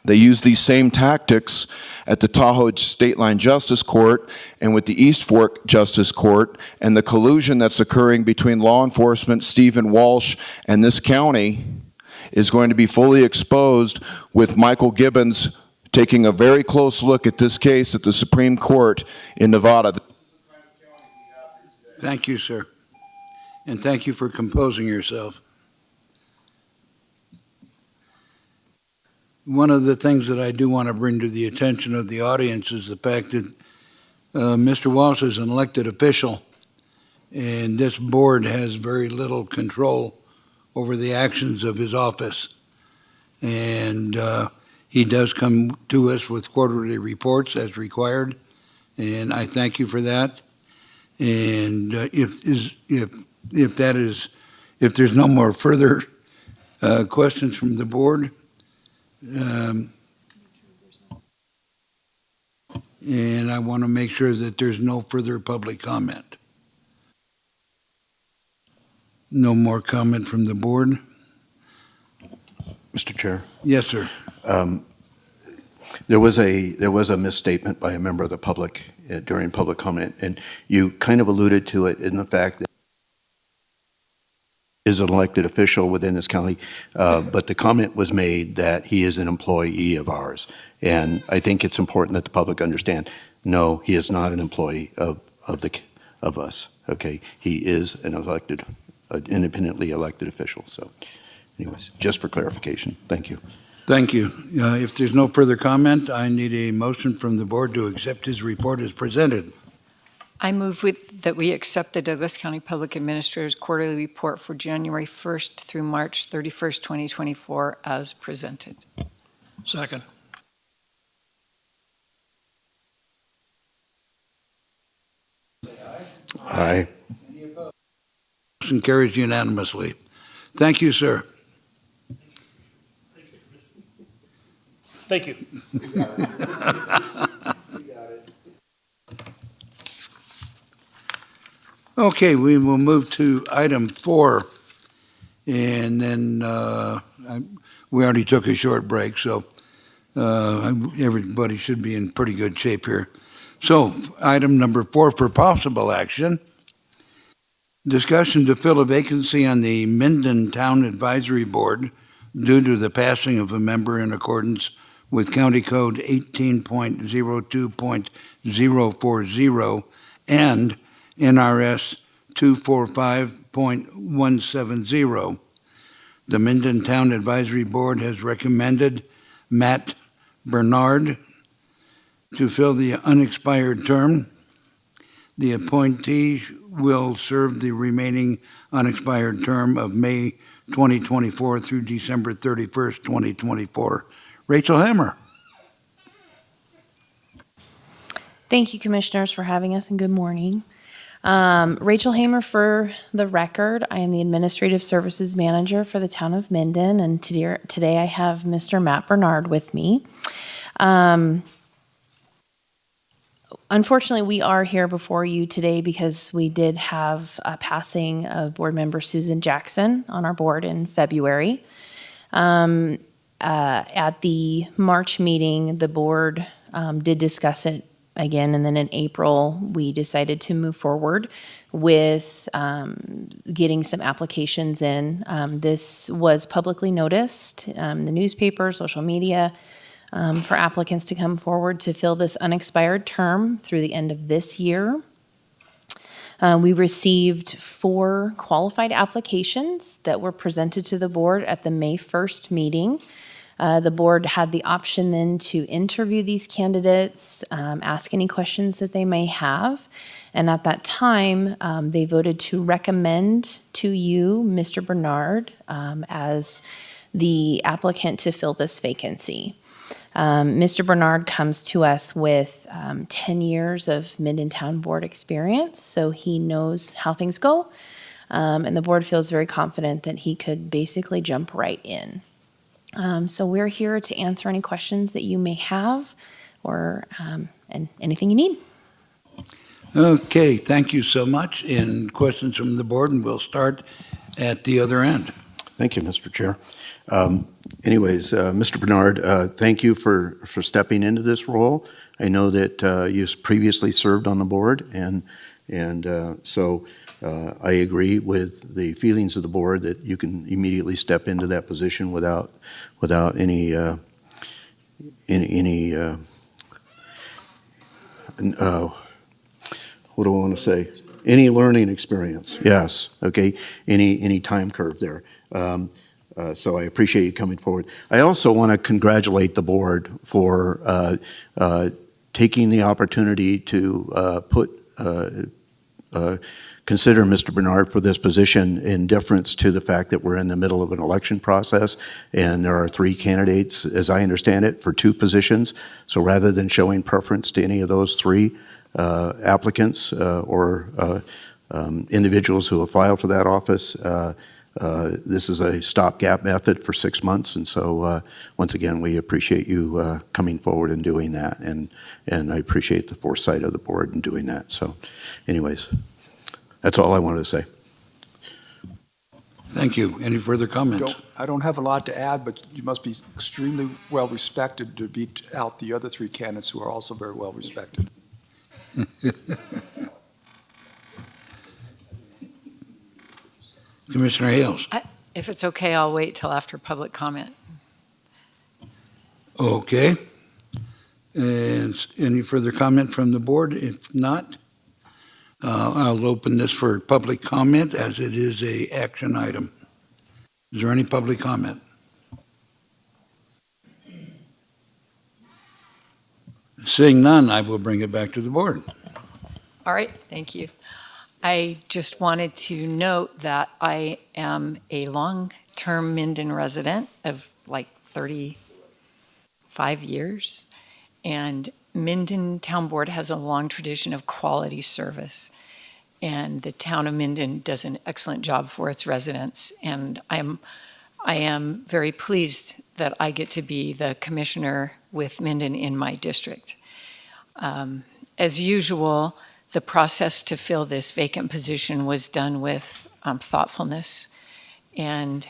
They used these same tactics at the Tahoe State Line Justice Court and with the East Fork Justice Court, and the collusion that's occurring between law enforcement, Stephen Walsh, and this county is going to be fully exposed with Michael Gibbons taking a very close look at this case at the Supreme Court in Nevada. Thank you, sir. And thank you for composing yourself. One of the things that I do want to bring to the attention of the audience is the fact that Mr. Walsh is an elected official, and this board has very little control over the actions of his office. And he does come to us with quarterly reports as required, and I thank you for that. And if there's no more further questions from the board, and I want to make sure that there's no further public comment. No more comment from the board? Mr. Chair? Yes, sir. There was a misstatement by a member of the public during public comment, and you kind of alluded to it in the fact that he is an elected official within this county, but the comment was made that he is an employee of ours. And I think it's important that the public understand, no, he is not an employee of us, okay? He is an independently elected official. So anyways, just for clarification, thank you. Thank you. If there's no further comment, I need a motion from the board to accept his report as presented. I move that we accept the Douglas County Public Administrator's quarterly report for January 1st through March 31st, 2024 as presented. Second. Aye. Motion carries unanimously. Thank you, sir. Thank you. Okay, we will move to item 4. And then we already took a short break, so everybody should be in pretty good shape here. So item number 4 for possible action. Discussion to fill a vacancy on the Minden Town Advisory Board due to the passing of a member in accordance with County Code 18.02.040 and NRS 245.170. The Minden Town Advisory Board has recommended Matt Bernard to fill the unexpired term. The appointee will serve the remaining unexpired term of May 2024 through December 31st, 2024. Rachel Hammer. Thank you, Commissioners, for having us, and good morning. Rachel Hamer, for the record. I am the Administrative Services Manager for the Town of Minden, and today I have Mr. Matt Bernard with me. Unfortunately, we are here before you today because we did have a passing of board member Susan Jackson on our board in February. At the March meeting, the board did discuss it again, and then in April, we decided to move forward with getting some applications in. This was publicly noticed in the newspaper, social media, for applicants to come forward to fill this unexpired term through the end of this year. We received 4 qualified applications that were presented to the board at the May 1st meeting. The board had the option then to interview these candidates, ask any questions that they may have. And at that time, they voted to recommend to you, Mr. Bernard, as the applicant to fill this vacancy. Mr. Bernard comes to us with 10 years of Minden Town Board experience, so he knows how things go. And the board feels very confident that he could basically jump right in. So we're here to answer any questions that you may have or and anything you need. Okay, thank you so much. And questions from the board, and we'll start at the other end. Thank you, Mr. Chair. Anyways, Mr. Bernard, thank you for stepping into this role. I know that you previously served on the board, and so I agree with the feelings of the board that you can immediately step into that position without any what do I want to say? Any learning experience? Yes. Okay. Any time curve there. So I appreciate you coming forward. I also want to congratulate the board for taking the opportunity to consider Mr. Bernard for this position in deference to the fact that we're in the middle of an election process and there are 3 candidates, as I understand it, for 2 positions. So rather than showing preference to any of those 3 applicants or individuals who have filed for that office, this is a stopgap method for 6 months, and so once again, we appreciate you coming forward and doing that, and I appreciate the foresight of the board in doing that. So, anyways, that's all I wanted to say. Thank you. Any further comments? I don't have a lot to add, but you must be extremely well respected to beat out the other 3 candidates who are also very well respected. Commissioner Hales. If it's okay, I'll wait till after public comment. Okay. And any further comment from the board? If not, I'll open this for public comment as it is a action item. Is there any public comment? Seeing none, I will bring it back to the board. All right, thank you. I just wanted to note that I am a long-term Minden resident of like 35 years, and Minden Town Board has a long tradition of quality service, and the town of Minden does an excellent job for its residents, and I am very pleased that I get to be the commissioner with Minden in my district. As usual, the process to fill this vacant position was done with thoughtfulness, and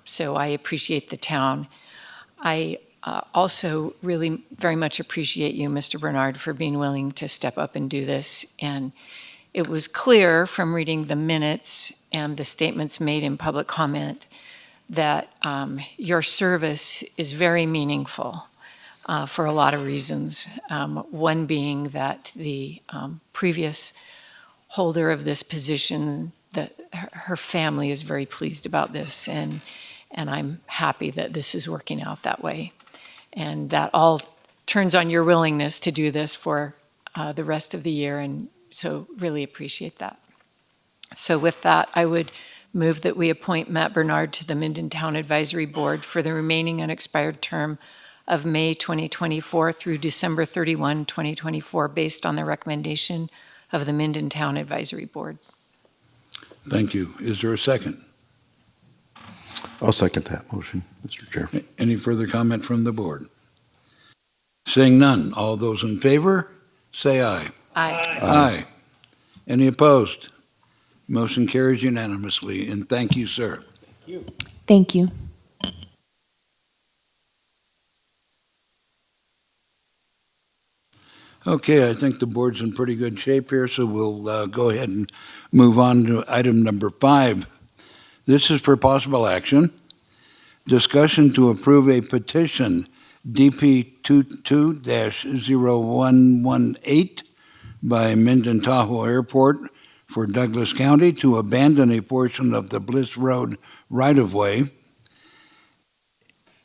so I appreciate the town. I also really very much appreciate you, Mr. Bernard, for being willing to step up and do this. And it was clear from reading the minutes and the statements made in public comment that your service is very meaningful for a lot of reasons. One being that the previous holder of this position, that her family is very pleased about this, and And I'm happy that this is working out that way. And that all turns on your willingness to do this for the rest of the year. And so really appreciate that. So with that, I would move that we appoint Matt Bernard to the Minden Town Advisory Board for the remaining unexpired term of May 2024 through December 31, 2024, based on the recommendation of the Minden Town Advisory Board. Thank you. Is there a second? I'll second that motion, Mr. Chair. Any further comment from the board? Seeing none, all those in favor, say aye. Aye. Aye. Any opposed? Motion carries unanimously, and thank you, sir. Thank you. Okay, I think the board's in pretty good shape here, so we'll go ahead and move on to item number 5. This is for possible action. Discussion to approve a petition DP 22-0118 by Minden Tahoe Airport for Douglas County to abandon a portion of the Bliss Road right-of-way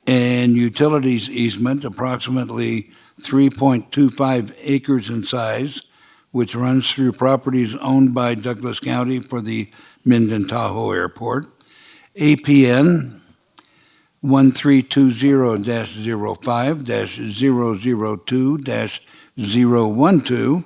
and utilities easement approximately 3.25 acres in size, which runs through properties owned by Douglas County for the Minden Tahoe Airport. APN 1320-05-002-012,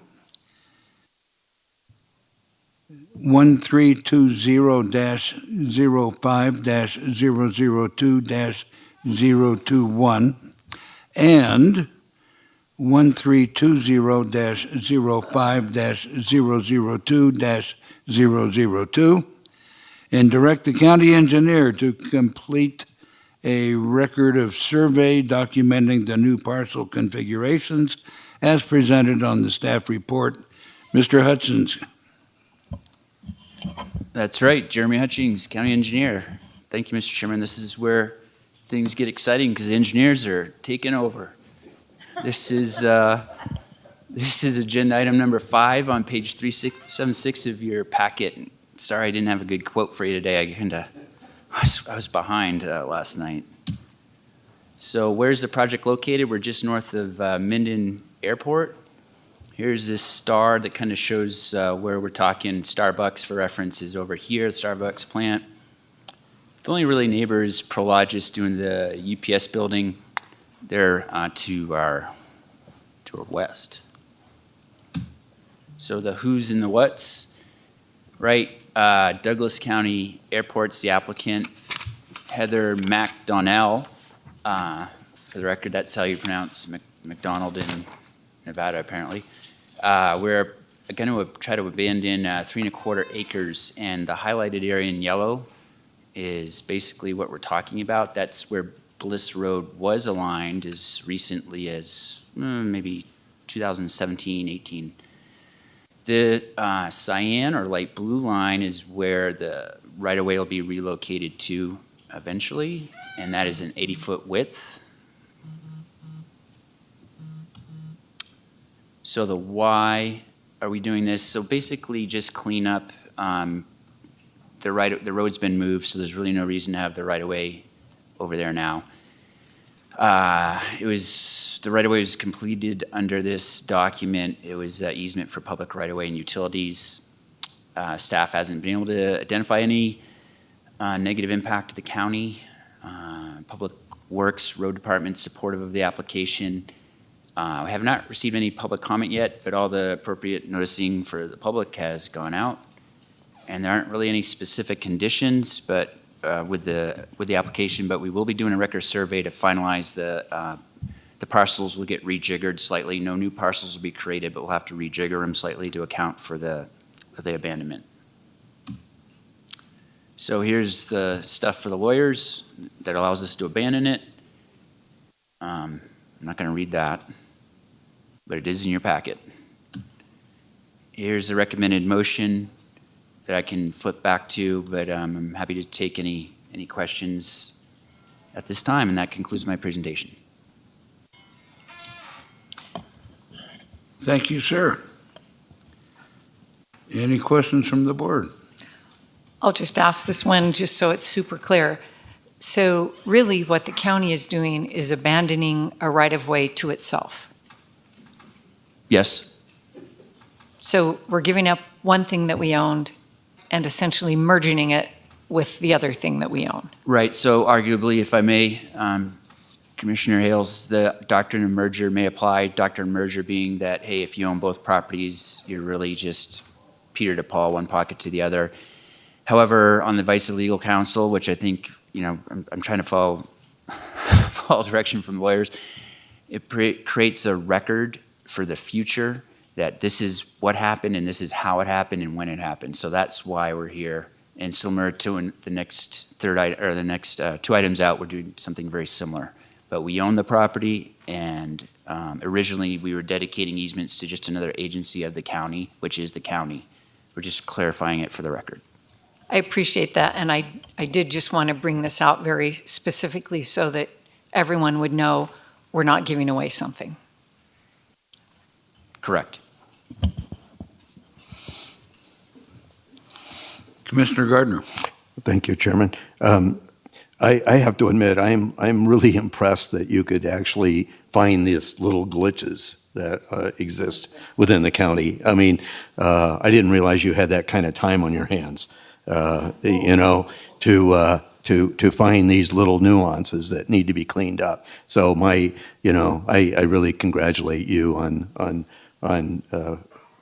1320-05-002-021, and 1320-05-002-002, and direct the county engineer to complete a record of survey documenting the new parcel configurations as presented on the staff report. Mr. Hutchins. That's right, Jeremy Hutchings, County Engineer. Thank you, Mr. Chairman. This is where things get exciting because the engineers are taking over. This is agenda item number 5 on page 376 of your packet. Sorry I didn't have a good quote for you today. I was behind last night. So where's the project located? We're just north of Minden Airport. Here's this star that kind of shows where we're talking. Starbucks, for reference, is over here, the Starbucks plant. The only really neighbor is Prologis doing the UPS building. They're to our west. So the who's and the what's, right? Douglas County Airport's the applicant. Heather McDonnell, for the record, that's how you pronounce McDonald in Nevada, apparently. We're going to try to abandon 3¼ acres, and the highlighted area in yellow is basically what we're talking about. That's where Bliss Road was aligned as recently as maybe 2017, 18. The cyan or light blue line is where the right-of-way will be relocated to eventually, and that is an 80-foot width. So the why are we doing this? So basically just clean up. The road's been moved, so there's really no reason to have the right-of-way over there now. The right-of-way was completed under this document. It was easement for public right-of-way and utilities. Staff hasn't been able to identify any negative impact to the county. Public Works, Road Department supportive of the application. We have not received any public comment yet, but all the appropriate noticing for the public has gone out. And there aren't really any specific conditions, but with the application, but we will be doing a record survey to finalize the parcels will get rejiggered slightly. No new parcels will be created, but we'll have to rejigger them slightly to account for the abandonment. So here's the stuff for the lawyers that allows us to abandon it. I'm not going to read that, but it is in your packet. Here's the recommended motion that I can flip back to, but I'm happy to take any questions at this time, and that concludes my presentation. Thank you, sir. Any questions from the board? I'll just ask this one just so it's super clear. So really what the county is doing is abandoning a right-of-way to itself. Yes, So we're giving up one thing that we owned and essentially merging it with the other thing that we own. right. So arguably, if I may, Commissioner Hales, the doctrine of merger may apply. Doctrine of merger being that, hey, if you own both properties, you're really just Peter to Paul, one pocket to the other. However, on the advice of legal counsel, which I think, I'm trying to follow direction from lawyers, it creates a record for the future that this is what happened and this is how it happened and when it happened. So that's why we're here. And similar to the next two items out, we're doing something very similar. But we own the property, and originally we were dedicating easements to just another agency of the county, which is the county. We're just clarifying it for the record. I appreciate that, and I did just want to bring this out very specifically so that everyone would know we're not giving away something. Correct. Commissioner Gardner. Thank you, Chairman. I have to admit, I'm really impressed that you could actually find these little glitches that exist within the county. I mean, I didn't realize you had that kind of time on your hands, to find these little nuances that need to be cleaned up. So I really congratulate you on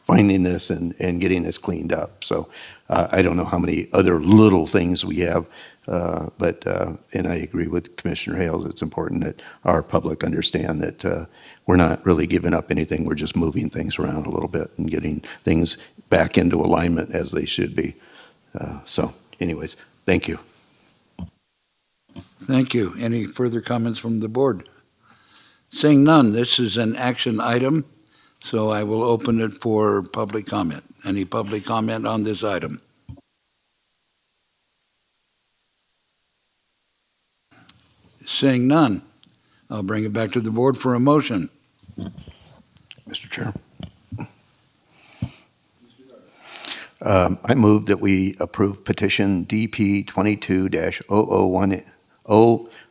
finding this and getting this cleaned up. So I don't know how many other little things we have. But I agree with Commissioner Hales, it's important that our public understand that we're not really giving up anything, we're just moving things around a little bit and getting things back into alignment as they should be. So anyways, thank you. Thank you. Any further comments from the board? Seeing none, this is an action item, so I will open it for public comment. Any public comment on this item? Seeing none, I'll bring it back to the board for a motion. Mr. Chair. I move that we approve petition DP 22-0010.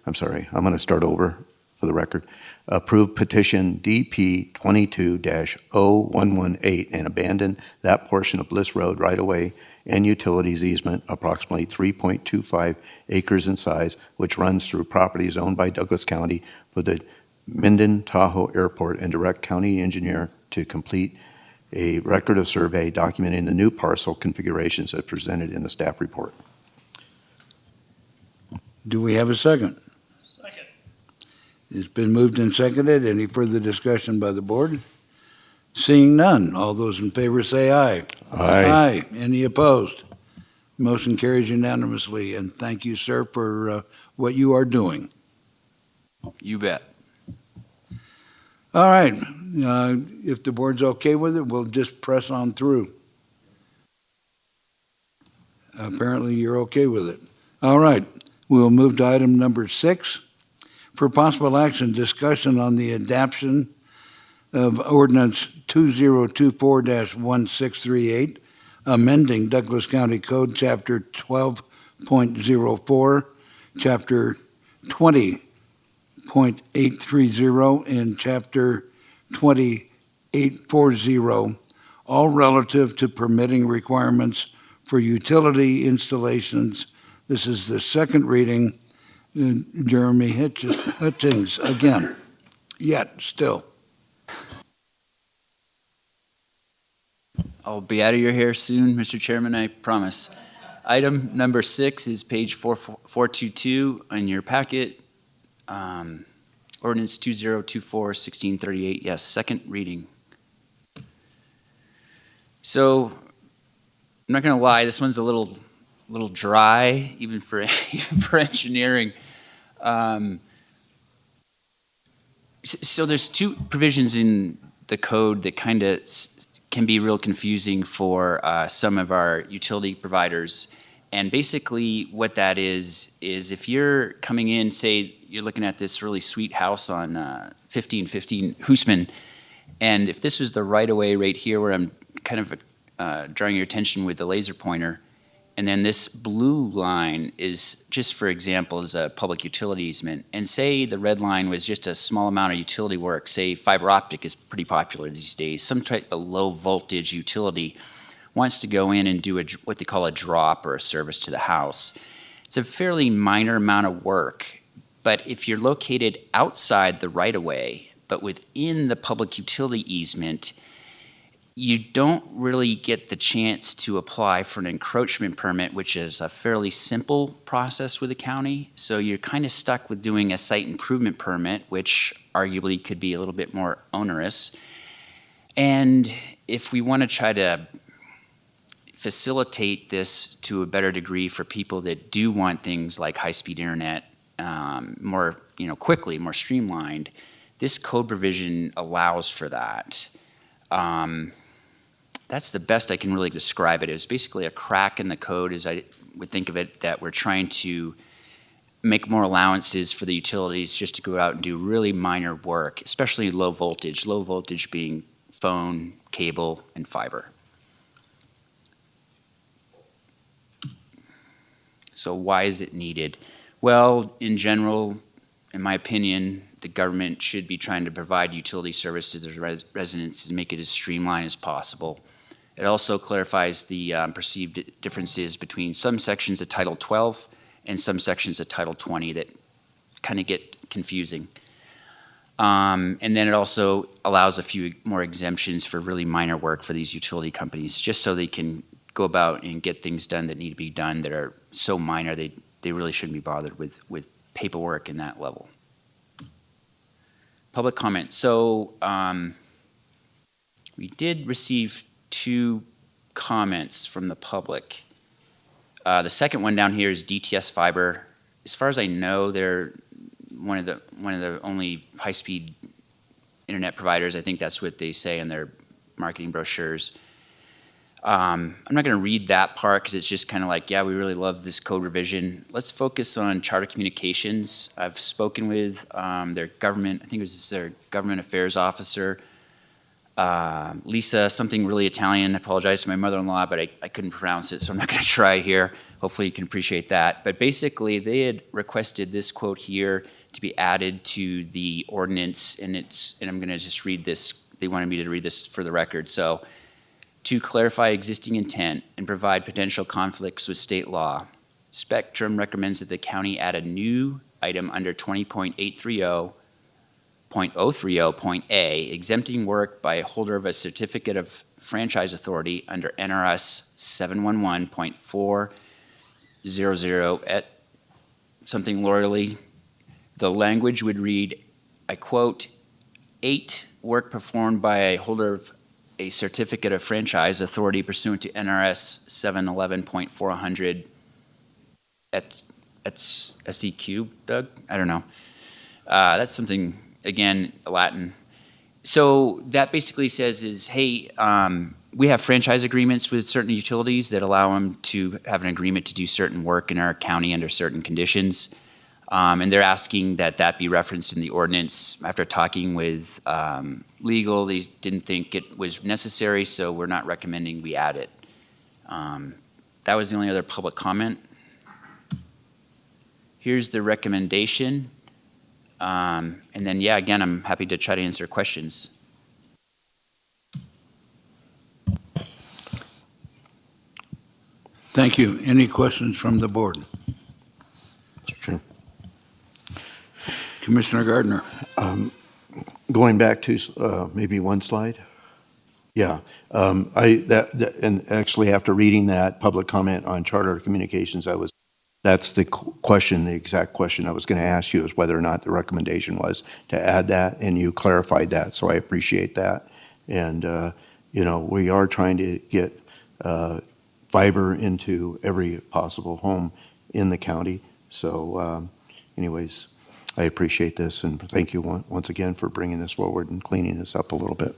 I'm sorry, I'm going to start over for the record. Approve petition DP 22-0118 and abandon that portion of Bliss Road right-of-way and utilities easement, approximately 3.25 acres in size, which runs through properties owned by Douglas County for the Minden Tahoe Airport, and direct county engineer to complete a record of survey documenting the new parcel configurations as presented in the staff report. Do we have a second? Second. It's been moved and seconded. Any further discussion by the board? Seeing none, all those in favor say aye. Aye. Any opposed? Motion carries unanimously, and thank you, sir, for what you are doing. You bet. All right, if the board's okay with it, we'll just press on through. Apparently, you're okay with it. All right, we'll move to item number 6. For possible action, discussion on the adoption of ordinance 2024-1638, amending Douglas County Code, Chapter 12.04, Chapter 20.830, and Chapter 2840, all relative to permitting requirements for utility installations. This is the second reading. Jeremy Hutchings again, yet still. I'll be out of your hair soon, Mr. Chairman, I promise. Item number 6 is page 422 on your packet. Ordinance 2024-1638, yes, second reading. So, I'm not gonna lie, this one's a little dry, even for engineering. So there's two provisions in the code that kind of can be real confusing for some of our utility providers. And basically what that is if you're coming in, say you're looking at this really sweet house on 1515 Hoosman, and if this was the right of way right here where I'm kind of drawing your attention with the laser pointer, And then this blue line is, just for example, is a public utility easement. And say the red line was just a small amount of utility work, say fiber optic is pretty popular these days, some type of low voltage utility wants to go in and do what they call a drop or a service to the house. It's a fairly minor amount of work, but if you're located outside the right-of-way, but within the public utility easement, you don't really get the chance to apply for an encroachment permit, which is a fairly simple process with the county. So you're kind of stuck with doing a site improvement permit, which arguably could be a little bit more onerous. And if we want to try to facilitate this to a better degree for people that do want things like high-speed internet more, quickly, more streamlined, this code provision allows for that. That's the best I can really describe it. It's basically a crack in the code, as I would think of it, that we're trying to make more allowances for the utilities just to go out and do really minor work, especially low voltage being phone, cable, and fiber. So why is it needed? Well, in general, in my opinion, the government should be trying to provide utility service to their residents and make it as streamlined as possible. It also clarifies the perceived differences between some sections of Title 12 and some sections of Title 20 that kind of get confusing. And then it also allows a few more exemptions for really minor work for these utility companies, just so they can go about and get things done that need to be done that are so minor they really shouldn't be bothered with paperwork in that level. Public comment. So we did receive 2 comments from the public. The second one down here is DTS Fiber. As far as I know, they're one of the only high-speed internet providers. I think that's what they say in their marketing brochures. I'm not going to read that part because it's just kind of like, yeah, we really love this code revision. Let's focus on Charter Communications. I've spoken with their government, I think it was their government affairs officer, Lisa, something really Italian. I apologize to my mother-in-law, but I couldn't pronounce it, so I'm not going to try here. Hopefully you can appreciate that. But basically, they had requested this quote here to be added to the ordinance, and I'm going to just read this. They wanted me to read this for the record. So, to clarify existing intent and provide potential conflicts with state law, Spectrum recommends that the county add a new item under 20.830.030.A, exempting work by a holder of a certificate of franchise authority under NRS 711.400 at something lawyerly. The language would read, I quote, 8 work performed by a holder of a certificate of franchise authority pursuant to NRS 711.400 at SEQ, Doug? I don't know. That's something, again, Latin. So that basically says is, hey, we have franchise agreements with certain utilities that allow them to have an agreement to do certain work in our county under certain conditions. And they're asking that that be referenced in the ordinance. After talking with legal, they didn't think it was necessary, so we're not recommending we add it. That was the only other public comment. Here's the recommendation. And then, yeah, again, I'm happy to try to answer questions. Thank you. Any questions from the board? Mr. Chair. Commissioner Gardner. Going back to maybe one slide. Yeah, and actually after reading that public comment on Charter Communications, that's the question, the exact question I was going to ask you is whether or not the recommendation was to add that, and you clarified that, so I appreciate that. And we are trying to get fiber into every possible home in the county. So, anyways. I appreciate this, and thank you once again for bringing this forward and cleaning this up a little bit.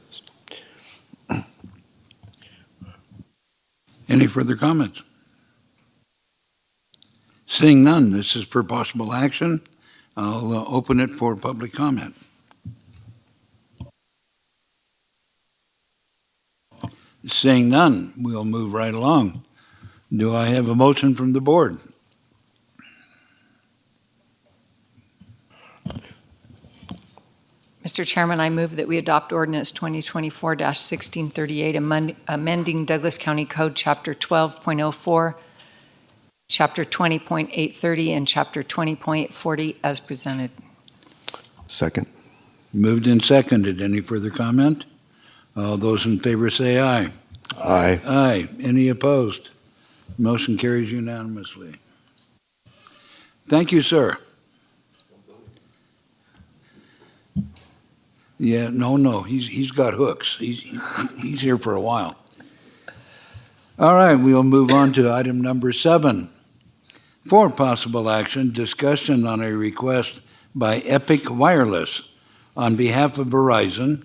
Any further comments? Seeing none, this is for possible action. I'll open it for public comment. Seeing none, we'll move right along. Do I have a motion from the board? Mr. Chairman, I move that we adopt ordinance 2024-1638, amending Douglas County Code, Chapter 12.04, Chapter 20.830, and Chapter 20.840 as presented. Second. Moved and seconded. Any further comment? All those in favor say aye. Aye. Aye. Any opposed? Motion carries unanimously. Thank you, sir. Yeah, no, he's got hooks. He's here for a while. All right, we'll move on to item number 7. For possible action, discussion on a request by Epic Wireless on behalf of Verizon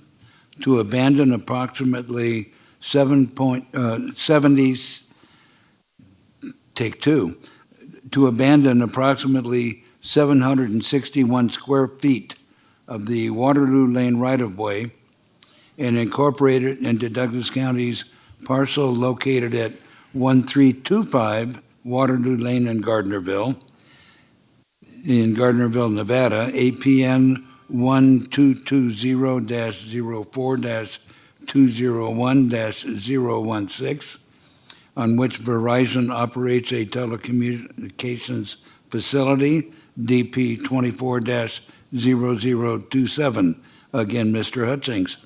to abandon approximately 7.70, take 2, to abandon approximately 761 square feet of the Waterloo Lane right-of-way and incorporate it into Douglas County's parcel located at 1325 Waterloo Lane in Gardnerville, Nevada, APN 1220-04-201-016, on which Verizon operates a telecommunications facility, DP 24-0027. Again, Mr. Hutchings.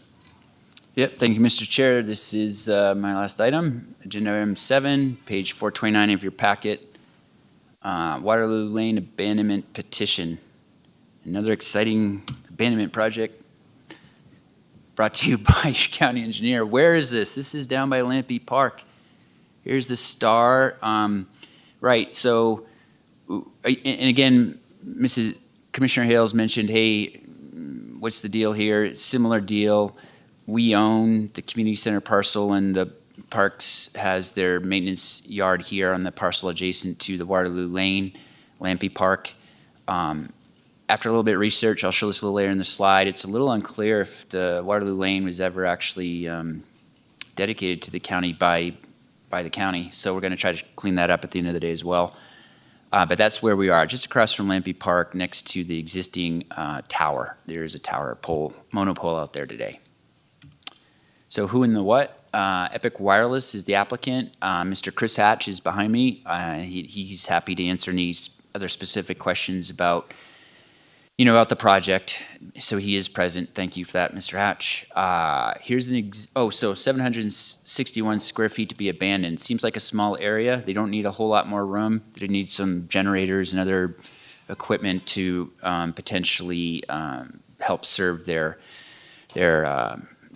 Yep, thank you, Mr. Chair. This is my last item, agenda item 7, page 429 of your packet. Waterloo Lane abandonment petition. Another exciting abandonment project brought to you by your county engineer. Where is this? This is down by Lampy Park. Here's the star. Right, so, and again, Commissioner Hales mentioned, hey, what's the deal here? Similar deal. We own the community center parcel, and the Parks has their maintenance yard here on the parcel adjacent to the Waterloo Lane, Lampy Park. After a little bit of research, I'll show this a little later in the slide, it's a little unclear if the Waterloo Lane was ever actually dedicated to the county by the county. So we're going to try to clean that up at the end of the day as well. But that's where we are, just across from Lampy Park, next to the existing tower. There is a tower pole, monopole out there today. So who and the what? Epic Wireless is the applicant. Mr. Chris Hatch is behind me. He's happy to answer any other specific questions about the project. So he is present. Thank you for that, Mr. Hatch. Here's so 761 square feet to be abandoned. Seems like a small area. They don't need a whole lot more room. They need some generators and other equipment to potentially help serve their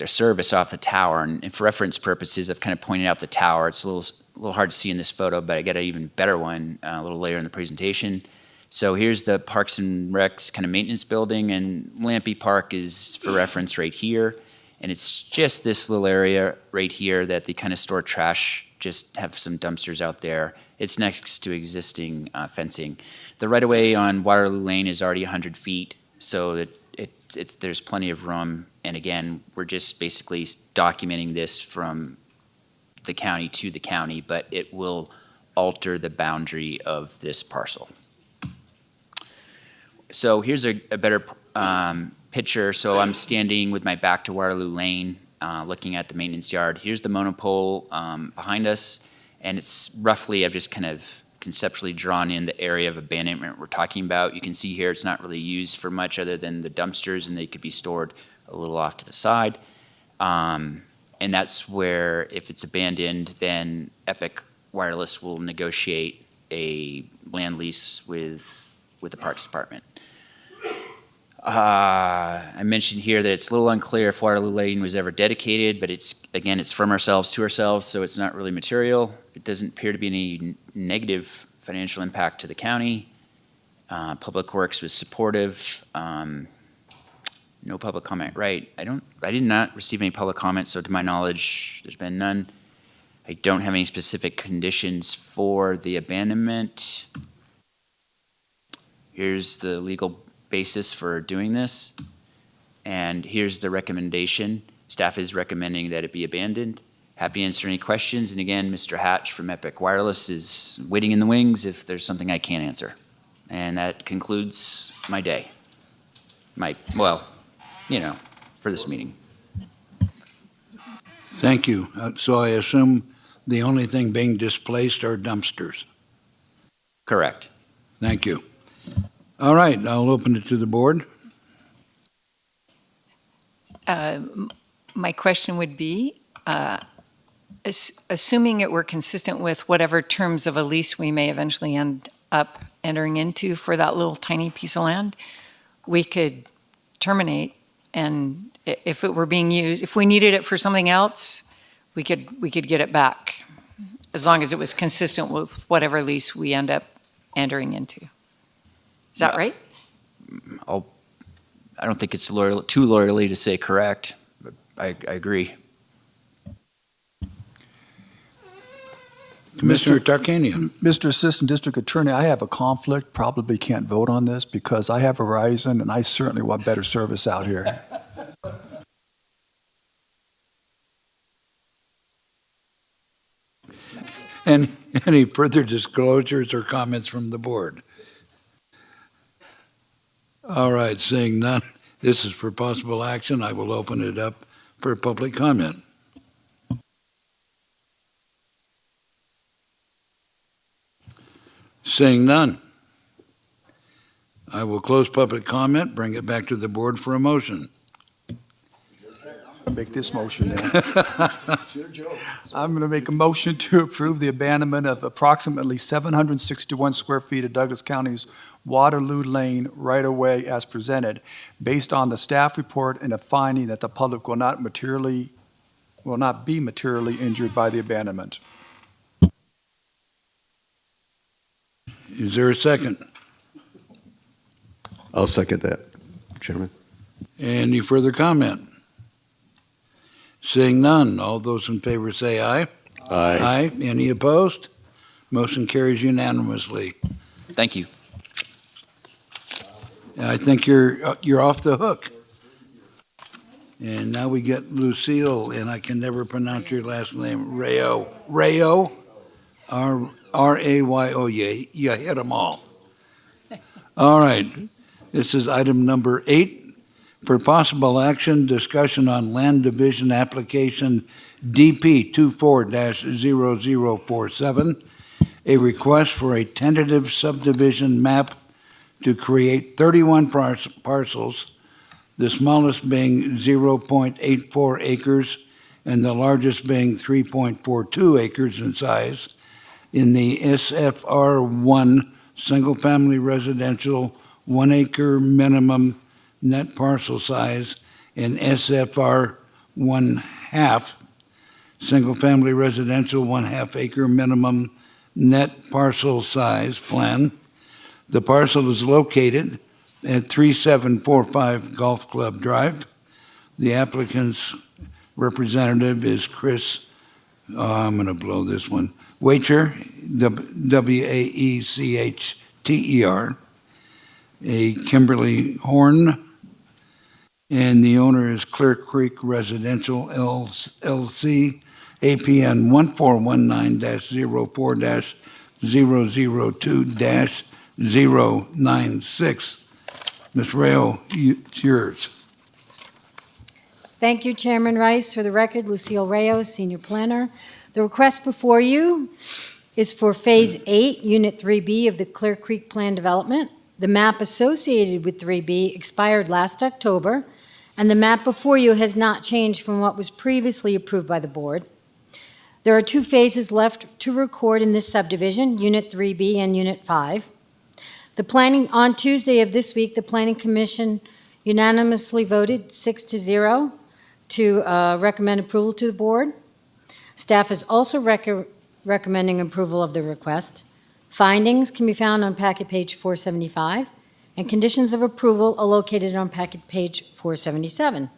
service off the tower. And for reference purposes, I've kind of pointed out the tower. It's a little hard to see in this photo, but I got an even better one a little later in the presentation. So here's the Parks and Recs kind of maintenance building, and Lampy Park is for reference right here. And it's just this little area right here that they kind of store trash, just have some dumpsters out there. It's next to existing fencing. The right-of-way on Waterloo Lane is already 100 feet, so that there's plenty of room. And again, we're just basically documenting this from the county to the county, but it will alter the boundary of this parcel. So here's a better picture. So I'm standing with my back to Waterloo Lane, looking at the maintenance yard. Here's the monopole behind us, and it's roughly, I've just kind of conceptually drawn in the area of abandonment we're talking about. You can see here it's not really used for much other than the dumpsters, and they could be stored a little off to the side. And that's where, if it's abandoned, then Epic Wireless will negotiate a land lease with the Parks Department. I mentioned here that it's a little unclear if Waterloo Lane was ever dedicated, but it's from ourselves to ourselves, so it's not really material. It doesn't appear to be any negative financial impact to the county. Public Works was supportive. No public comment, right? I did not receive any public comment, so to my knowledge, there's been none. I don't have any specific conditions for the abandonment. Here's the legal basis for doing this, and here's the recommendation. Staff is recommending that it be abandoned, happy to answer any questions. And again, Mr. Hatch from Epic Wireless is waiting in the wings if there's something I can't answer. And that concludes my day. For this meeting. Thank you. So I assume the only thing being displaced are dumpsters. Correct. Thank you. All right, I'll open it to the board. My question would be, assuming it were consistent with whatever terms of a lease we may eventually end up entering into for that little tiny piece of land, we could terminate, and if it were being used, if we needed it for something else, we could get it back, as long as it was consistent with whatever lease we end up entering into. Is that right? I don't think it's too lawyerly to say correct, but I agree. Commissioner Tarkanian. Mr. Assistant District Attorney, I have a conflict, probably can't vote on this because I have Verizon and I certainly want better service out here. And any further disclosures or comments from the board? All right, seeing none, this is for possible action. I will open it up for public comment. Seeing none, I will close public comment, bring it back to the board for a motion. Make this motion then. I'm going to make a motion to approve the abandonment of approximately 761 square feet of Douglas County's Waterloo Lane right-of-way as presented, based on the staff report and a finding that the public will not be materially injured by the abandonment. Is there a second? I'll second that, Chairman. Any further comment? Seeing none, all those in favor say aye. Aye. Aye. Any opposed? Motion carries unanimously. Thank you. I think you're off the hook. And now we get Lucille, and I can never pronounce your last name, Rayo. Rayo? R-A-Y-O. You hit them all. All right. This is item number 8. For possible action, discussion on land division application DP 24-0047, a request for a tentative subdivision map to create 31 parcels, the smallest being 0.84 acres and the largest being 3.42 acres in size, in the SFR1 single-family residential 1 acre minimum net parcel size, and SFR 1/2 single-family residential 1/2 acre minimum net parcel size plan. The parcel is located at 3745 Golf Club Drive. The applicant's representative is Chris, I'm going to blow this one, Waechter, W-A-E-C-H-T-E-R, a Kimberly Horn, and the owner is Clear Creek Residential LC, APN 1419-04-002-096. Ms. Rayo, it's yours. Thank you, Chairman Rice. For the record, Lucille Rayo, Senior Planner. The request before you is for Phase 8, Unit 3B of the Clear Creek Plan Development. The map associated with 3B expired last October, and the map before you has not changed from what was previously approved by the board. There are 2 phases left to record in this subdivision, Unit 3B and Unit 5. On Tuesday of this week, the Planning Commission unanimously voted 6-0 to recommend approval to the board. Staff is also recommending approval of the request. Findings can be found on packet page 475, and conditions of approval are located on packet page 477.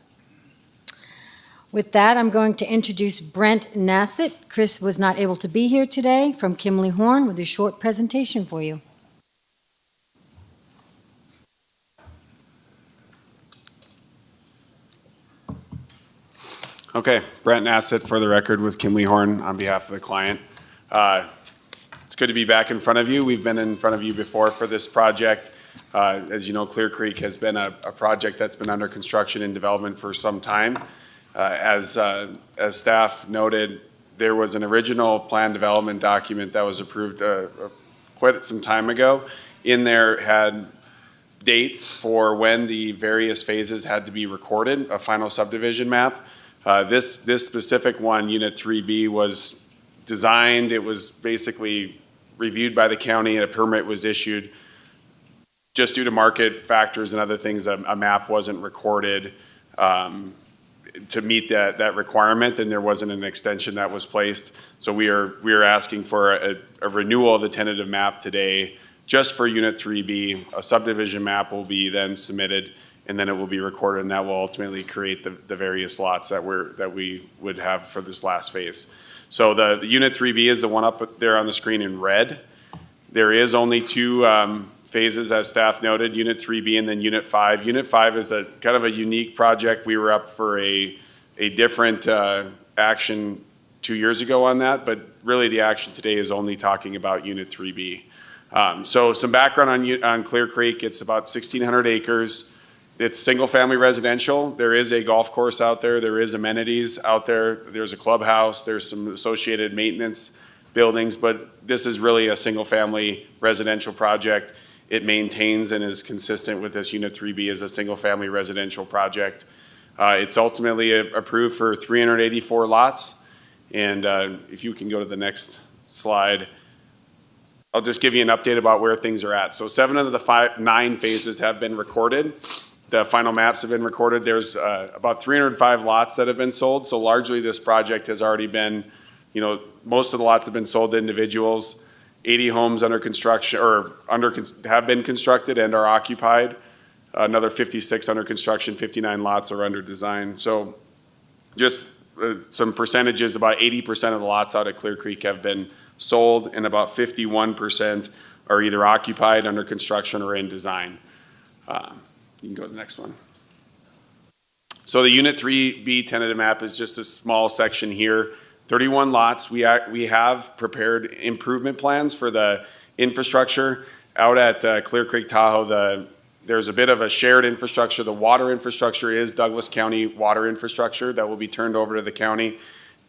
With that, I'm going to introduce Brent Nassett. Chris was not able to be here today, from Kimberly Horn, with a short presentation for you. Okay, Brent Nassett for the record with Kimley Horn on behalf of the client. It's good to be back in front of you. We've been in front of you before for this project. As you know, Clear Creek has been a project that's been under construction and development for some time. As staff noted, there was an original plan development document that was approved quite some time ago. In there had dates for when the various phases had to be recorded, a final subdivision map. This specific one, Unit 3B, was designed, it was basically reviewed by the county, and a permit was issued. Just due to market factors and other things, a map wasn't recorded to meet that requirement, and there wasn't an extension that was placed. So we are asking for a renewal of the tentative map today, just for Unit 3B. A subdivision map will be then submitted, and then it will be recorded, and that will ultimately create the various lots that we would have for this last phase. So the Unit 3B is the one up there on the screen in red. There is only two phases, as staff noted, Unit 3B and then Unit 5. Unit 5 is a kind of a unique project. We were up for a different action 2 years ago on that, but really the action today is only talking about Unit 3B. So some background on Clear Creek. It's about 1,600 acres. It's single-family residential. There is a golf course out there. There is amenities out there. There's a clubhouse. There's some associated maintenance buildings, but this is really a single-family residential project. It maintains and is consistent with this Unit 3B as a single-family residential project. It's ultimately approved for 384 lots. And if you can go to the next slide, I'll just give you an update about where things are at. So 7 of the 9 phases have been recorded. The final maps have been recorded. There's about 305 lots that have been sold. So largely this project has already been, most of the lots have been sold to individuals. 80 homes under construction or have been constructed and are occupied. Another 56 under construction, 59 lots are under design. So just some percentages, about 80% of the lots out at Clear Creek have been sold, and about 51% are either occupied, under construction, or in design. You can go to the next one. So the Unit 3B tentative map is just a small section here. 31 lots. We have prepared improvement plans for the infrastructure. Out at Clear Creek Tahoe, there's a bit of a shared infrastructure. The water infrastructure is Douglas County water infrastructure that will be turned over to the county.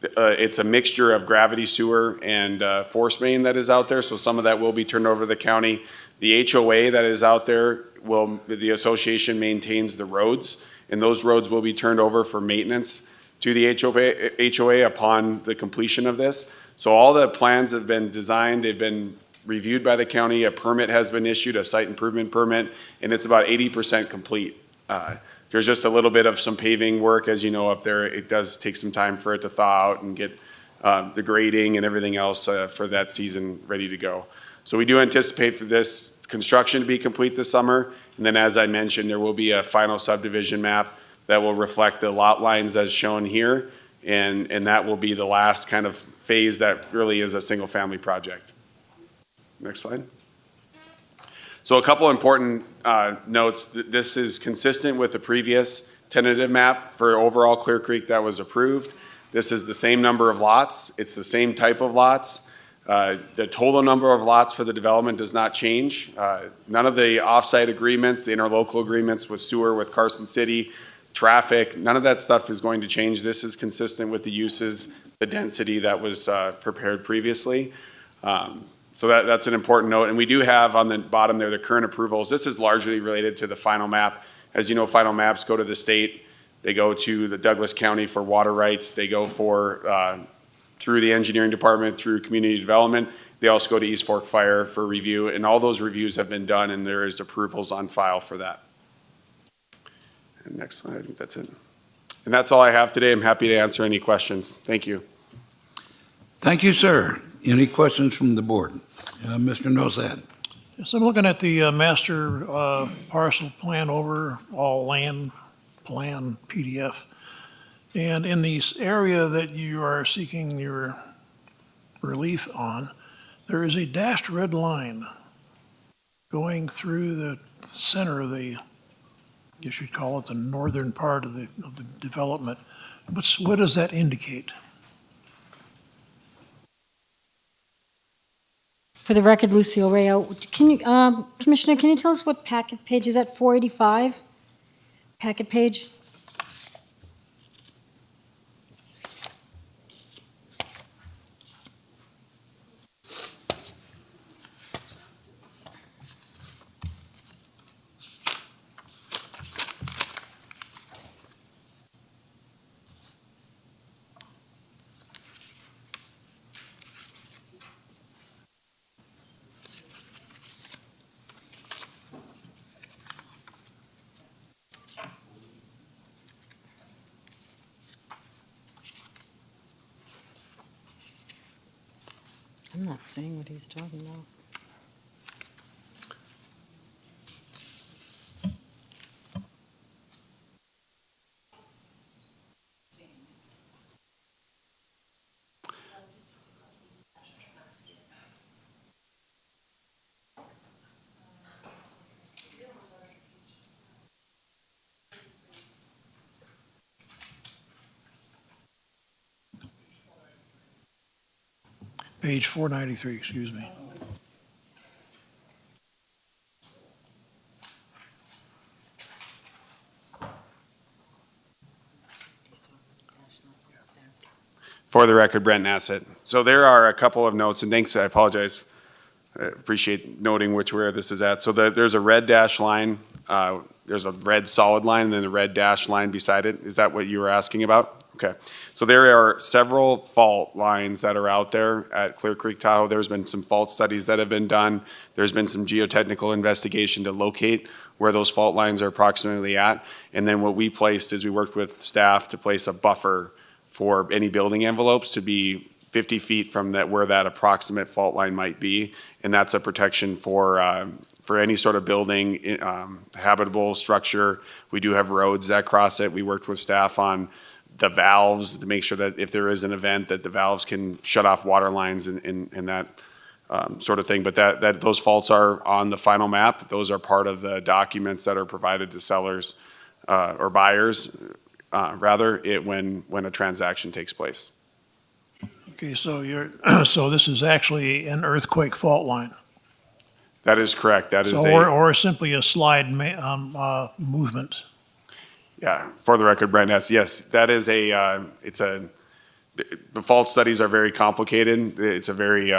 It's a mixture of gravity sewer and force main that is out there, so some of that will be turned over to the county. The HOA that is out there, the association maintains the roads, and those roads will be turned over for maintenance to the HOA upon the completion of this. So all the plans have been designed, they've been reviewed by the county, a permit has been issued, a site improvement permit, and it's about 80% complete. There's just a little bit of some paving work, as you know, up there. It does take some time for it to thaw out and get the grading and everything else for that season ready to go. So we do anticipate for this construction to be complete this summer. And then, as I mentioned, there will be a final subdivision map that will reflect the lot lines as shown here. And that will be the last kind of phase that really is a single family project. Next slide. So a couple important notes. This is consistent with the previous tentative map for overall Clear Creek that was approved. This is the same number of lots. It's the same type of lots. The total number of lots for the development does not change. None of the offsite agreements, the interlocal agreements with sewer, with Carson City, traffic, none of that stuff is going to change. This is consistent with the uses, the density that was prepared previously. So that's an important note. And we do have on the bottom there the current approvals. This is largely related to the final map. As you know, final maps go to the state. They go to the Douglas County for water rights. They go through the engineering department, through community development. They also go to East Fork Fire for review. And all those reviews have been done, and there is approvals on file for that. And next slide, I think that's it. And that's all I have today. I'm happy to answer any questions. Thank you. Thank you, sir. Any questions from the board? Mr. Nosad. So I'm looking at the master parcel plan overall land plan PDF. And in this area that you are seeking your relief on, there is a dashed red line going through the center of the, you should call it the northern part of the development. What does that indicate? For the record, Lucille Rayo, Commissioner, can you tell us what packet page is that, 485? Packet page? I'm not seeing what he's talking about. Page 493, excuse me. For the record, Brent Nassett. So there are a couple of notes, and thanks, I apologize. I appreciate noting where this is at. So there's a red dash line, there's a red solid line, and then a red dash line beside it. Is that what you were asking about? Okay. So there are several fault lines that are out there at Clear Creek, Tahoe. There's been some fault studies that have been done. There's been some geotechnical investigation to locate where those fault lines are approximately at. And then what we placed is we worked with staff to place a buffer for any building envelopes to be 50 feet from where that approximate fault line might be. And that's a protection for any sort of building, habitable structure. We do have roads that cross it. We worked with staff on the valves to make sure that if there is an event that the valves can shut off water lines and that sort of thing. But that those faults are on the final map. Those are part of the documents that are provided to sellers or buyers, when a transaction takes place. Okay, so so this is actually an earthquake fault line. That is correct. That is or simply a slide movement. Yeah, for the record, Brent, yes, that is the fault studies are very complicated. It's a very,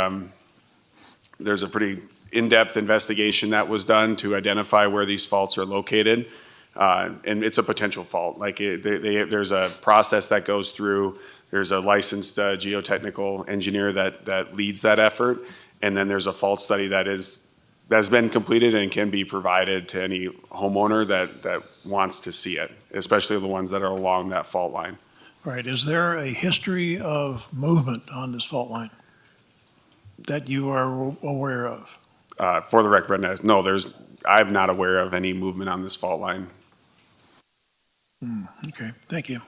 there's a pretty in-depth investigation that was done to identify where these faults are located. And it's a potential fault. Like there's a process that goes through. There's a licensed geotechnical engineer that leads that effort. And then there's a fault study that's been completed and can be provided to any homeowner that wants to see it, especially the ones that are along that fault line. All right, is there a history of movement on this fault line that you are aware of? For the record, no, I'm not aware of any movement on this fault line. Okay, thank you.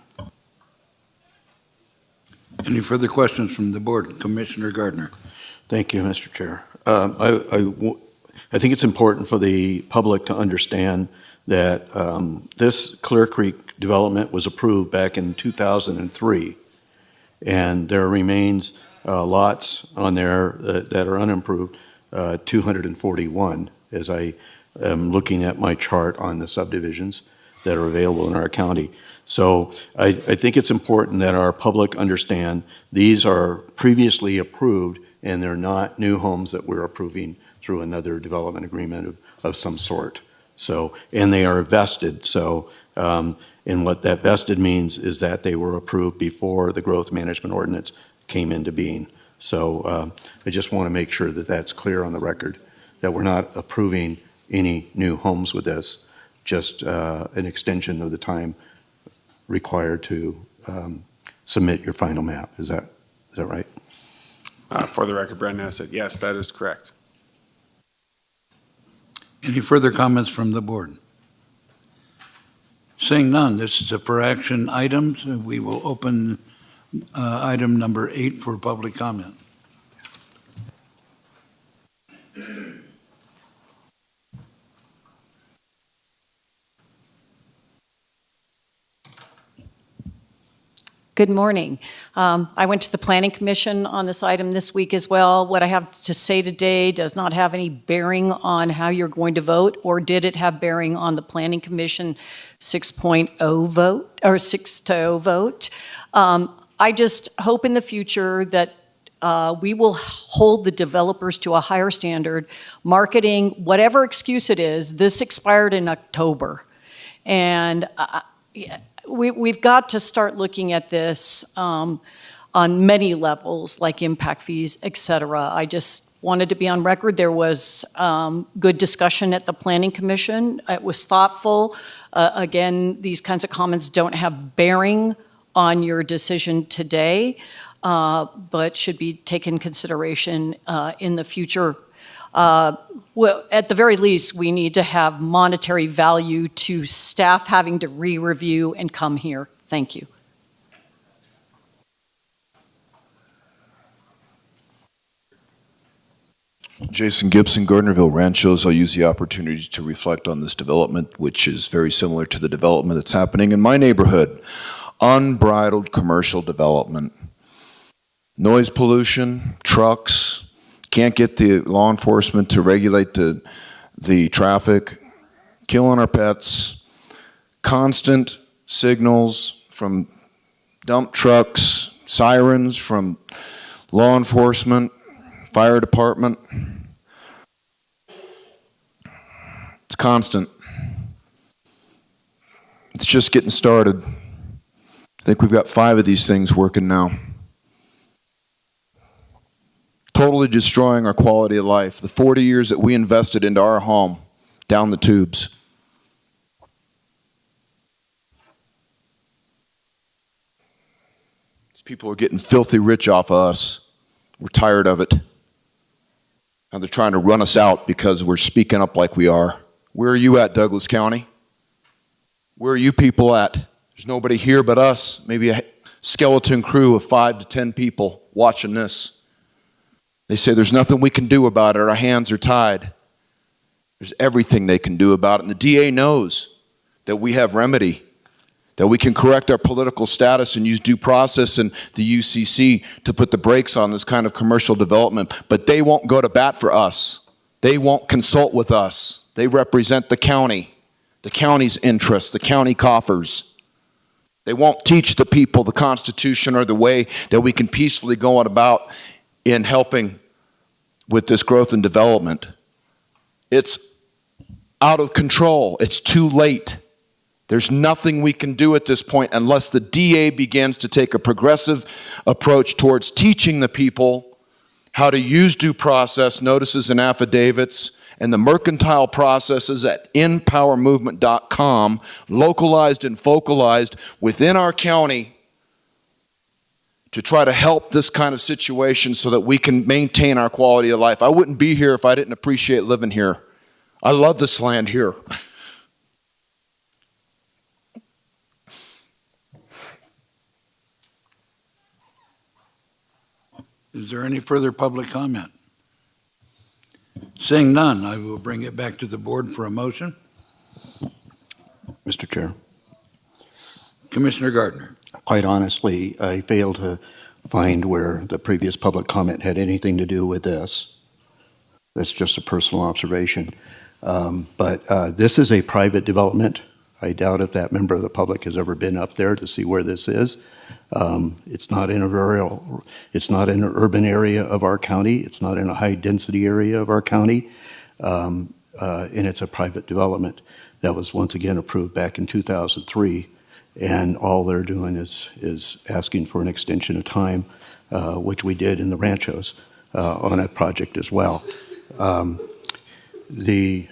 Any further questions from the board? Commissioner Gardner. Thank you, Mr. Chair. I think it's important for the public to understand that this Clear Creek development was approved back in 2003, and there remains lots on there that are unimproved, 241, as I am looking at my chart on the subdivisions that are available in our county. So I think it's important that our public understand these are previously approved, and they're not new homes that we're approving through another development agreement of some sort. So, and they are vested. So, and what that vested means is that they were approved before the growth management ordinance came into being. So I just want to make sure that that's clear on the record, that we're not approving any new homes with this, just an extension of the time required to submit your final map. Is that right? For the record, Brent Nassett, yes, that is correct. Any further comments from the board? Seeing none, this is a for action items. We will open item number 8 for public comment. Good morning. I went to the Planning Commission on this item this week as well. What I have to say today does not have any bearing on how you're going to vote, or did it have bearing on the Planning Commission 6.0 vote, or 6-0 vote. I just hope in the future that we will hold the developers to a higher standard. Marketing, whatever excuse it is, this expired in October. And we've got to start looking at this on many levels, like impact fees, et cetera. I just wanted to be on record. There was good discussion at the Planning Commission. It was thoughtful. Again, these kinds of comments don't have bearing on your decision today, but should be taken consideration in the future. Well, at the very least, we need to have monetary value to staff having to re-review and come here. Thank you. Jason Gibson, Gardnerville Ranchos. I'll use the opportunity to reflect on this development, which is very similar to the development that's happening in my neighborhood. Unbridled commercial development. Noise pollution, trucks, can't get the law enforcement to regulate the traffic, killing our pets, constant signals from dump trucks, sirens from law enforcement, fire department. It's constant. It's just getting started. I think we've got 5 of these things working now. Totally destroying our quality of life. The 40 years that we invested into our home, down the tubes. These people are getting filthy rich off of us. We're tired of it. Now they're trying to run us out because we're speaking up like we are. Where are you at, Douglas County? Where are you people at? There's nobody here but us. Maybe a skeleton crew of 5 to 10 people watching this. They say there's nothing we can do about it. Our hands are tied. There's everything they can do about it. And the DA knows that we have remedy, that we can correct our political status and use due process and the UCC to put the brakes on this kind of commercial development. But they won't go to bat for us. They won't consult with us. They represent the county's interests, the county coffers. They won't teach the people the Constitution or the way that we can peacefully go on about in helping with this growth and development. It's out of control. It's too late. There's nothing we can do at this point unless the DA begins to take a progressive approach towards teaching the people how to use due process notices and affidavits and the mercantile processes at InPowerMovement.com, localized and focalized within our county, to try to help this kind of situation so that we can maintain our quality of life. I wouldn't be here if I didn't appreciate living here. I love this land here. Is there any further public comment? Seeing none, I will bring it back to the board for a motion. Mr. Chair. Commissioner Gardner. Quite honestly, I failed to find where the previous public comment had anything to do with this. That's just a personal observation. But this is a private development. I doubt if that member of the public has ever been up there to see where this is. It's not in an urban area of our county. It's not in a high-density area of our county. And it's a private development that was once again approved back in 2003. And all they're doing is asking for an extension of time, which we did in the Ranchos on that project as well. The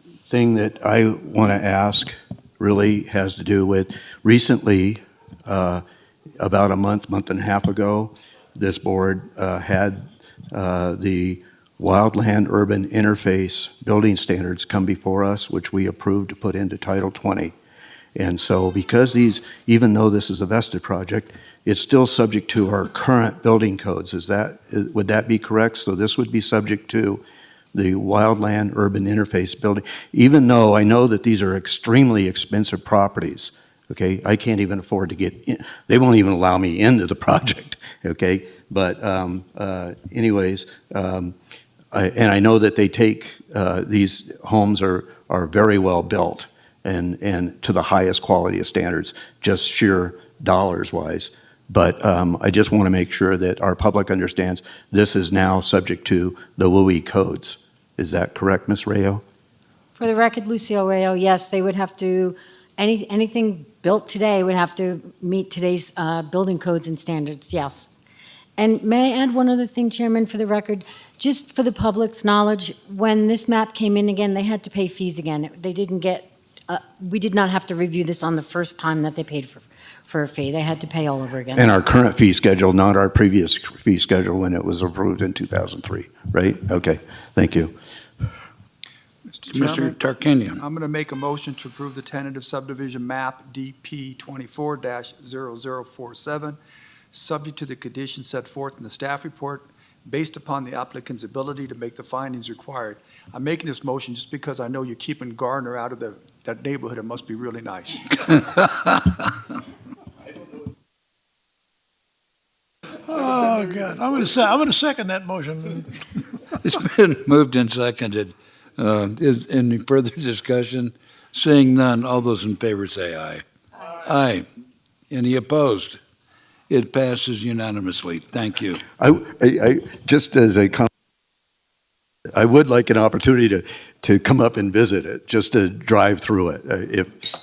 thing that I want to ask really has to do with recently, about a month and a half ago, this board had the Wildland Urban Interface building standards come before us, which we approved to put into Title 20. And so because these, even though this is a vested project, it's still subject to our current building codes. Would that be correct? So this would be subject to the Wildland Urban Interface building, even though I know that these are extremely expensive properties. okay? I can't even afford to get in. They won't even allow me into the project, okay? But anyways, and I know that they take, these homes are very well built and to the highest quality of standards, just sheer dollars-wise. But I just want to make sure that our public understands this is now subject to the WUI codes. Is that correct, Ms. Rayo? For the record, Lucille Rayo, yes, they would have to, anything built today would have to meet today's building codes and standards, yes. And may I add one other thing, Chairman, for the record? Just for the public's knowledge, when this map came in again, they had to pay fees again. They didn't get, we did not have to review this on the first time that they paid for a fee. They had to pay all over again. And our current fee schedule, not our previous fee schedule when it was approved in 2003, right? Okay, thank you. Mr. Tarkanian. I'm going to make a motion to approve the tentative subdivision map DP 24-0047, subject to the conditions set forth in the staff report, based upon the applicant's ability to make the findings required. I'm making this motion just because I know you're keeping Gardner out of that neighborhood. It must be really nice. Oh, God. I'm going to second that motion. It's been moved and seconded. Is any further discussion? Seeing none, all those in favor say aye. Aye. Any opposed? It passes unanimously. Thank you. I just as a comment, I would like an opportunity to come up and visit it, just to drive through it,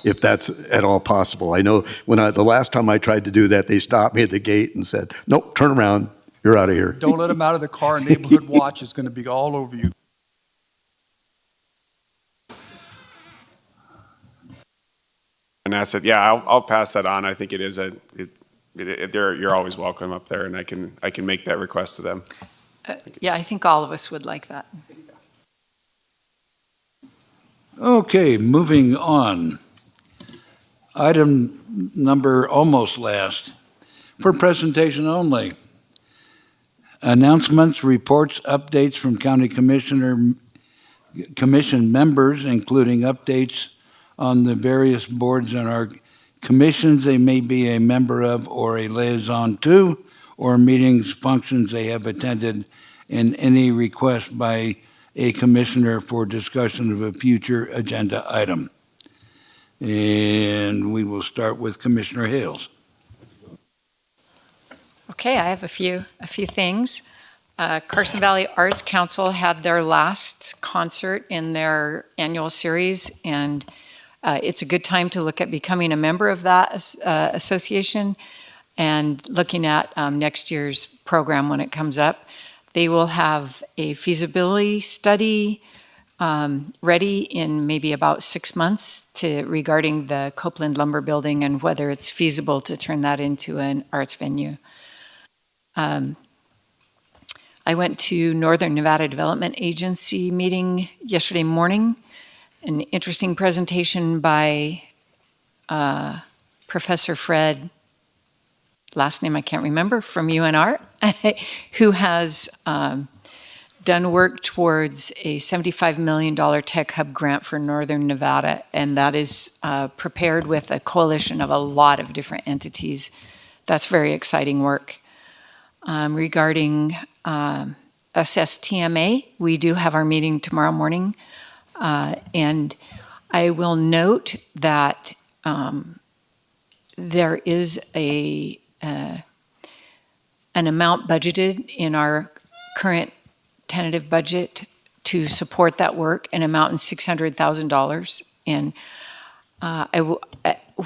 if that's at all possible. I know the last time I tried to do that, they stopped me at the gate and said, "Nope, turn around, you're out of here." Don't let them out of the car. Neighborhood Watch is going to be all over you. And I said, yeah, I'll pass that on. I think it is you're always welcome up there, and I can make that request to them. Yeah, I think all of us would like that. Okay, moving on. Item number almost last, for presentation only. Announcements, reports, updates from county commission members, including updates on the various boards in our commissions they may be a member of or a liaison to, or meetings, functions they have attended, and any request by a commissioner for discussion of a future agenda item. And we will start with Commissioner Hales. Okay, I have a few things. Carson Valley Arts Council had their last concert in their annual series, and it's a good time to look at becoming a member of that association and looking at next year's program when it comes up. They will have a feasibility study ready in maybe about 6 months regarding the Copeland Lumber Building and whether it's feasible to turn that into an arts venue. I went to Northern Nevada Development Agency meeting yesterday morning. An interesting presentation by Professor Fred, last name I can't remember, from UNR, who has done work towards a $75 million Tech Hub grant for Northern Nevada, and that is prepared with a coalition of a lot of different entities. That's very exciting work. Regarding SSTMA, we do have our meeting tomorrow morning. And I will note that there is an amount budgeted in our current tentative budget to support that work, an amount in $600,000. And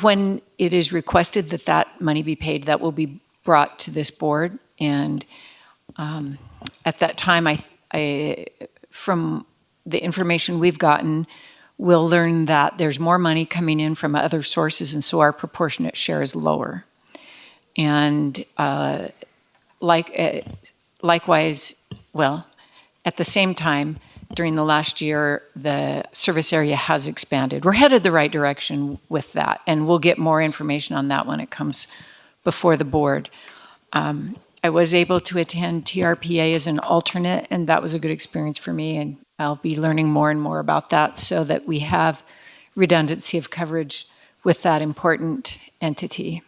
when it is requested that money be paid, that will be brought to this board. And at that time, from the information we've gotten, we'll learn that there's more money coming in from other sources, and so our proportionate share is lower. And likewise, well, at the same time, during the last year, the service area has expanded. We're headed the right direction with that, and we'll get more information on that when it comes before the board. I was able to attend TRPA as an alternate, and that was a good experience for me, and I'll be learning more and more about that so that we have redundancy of coverage with that important entity.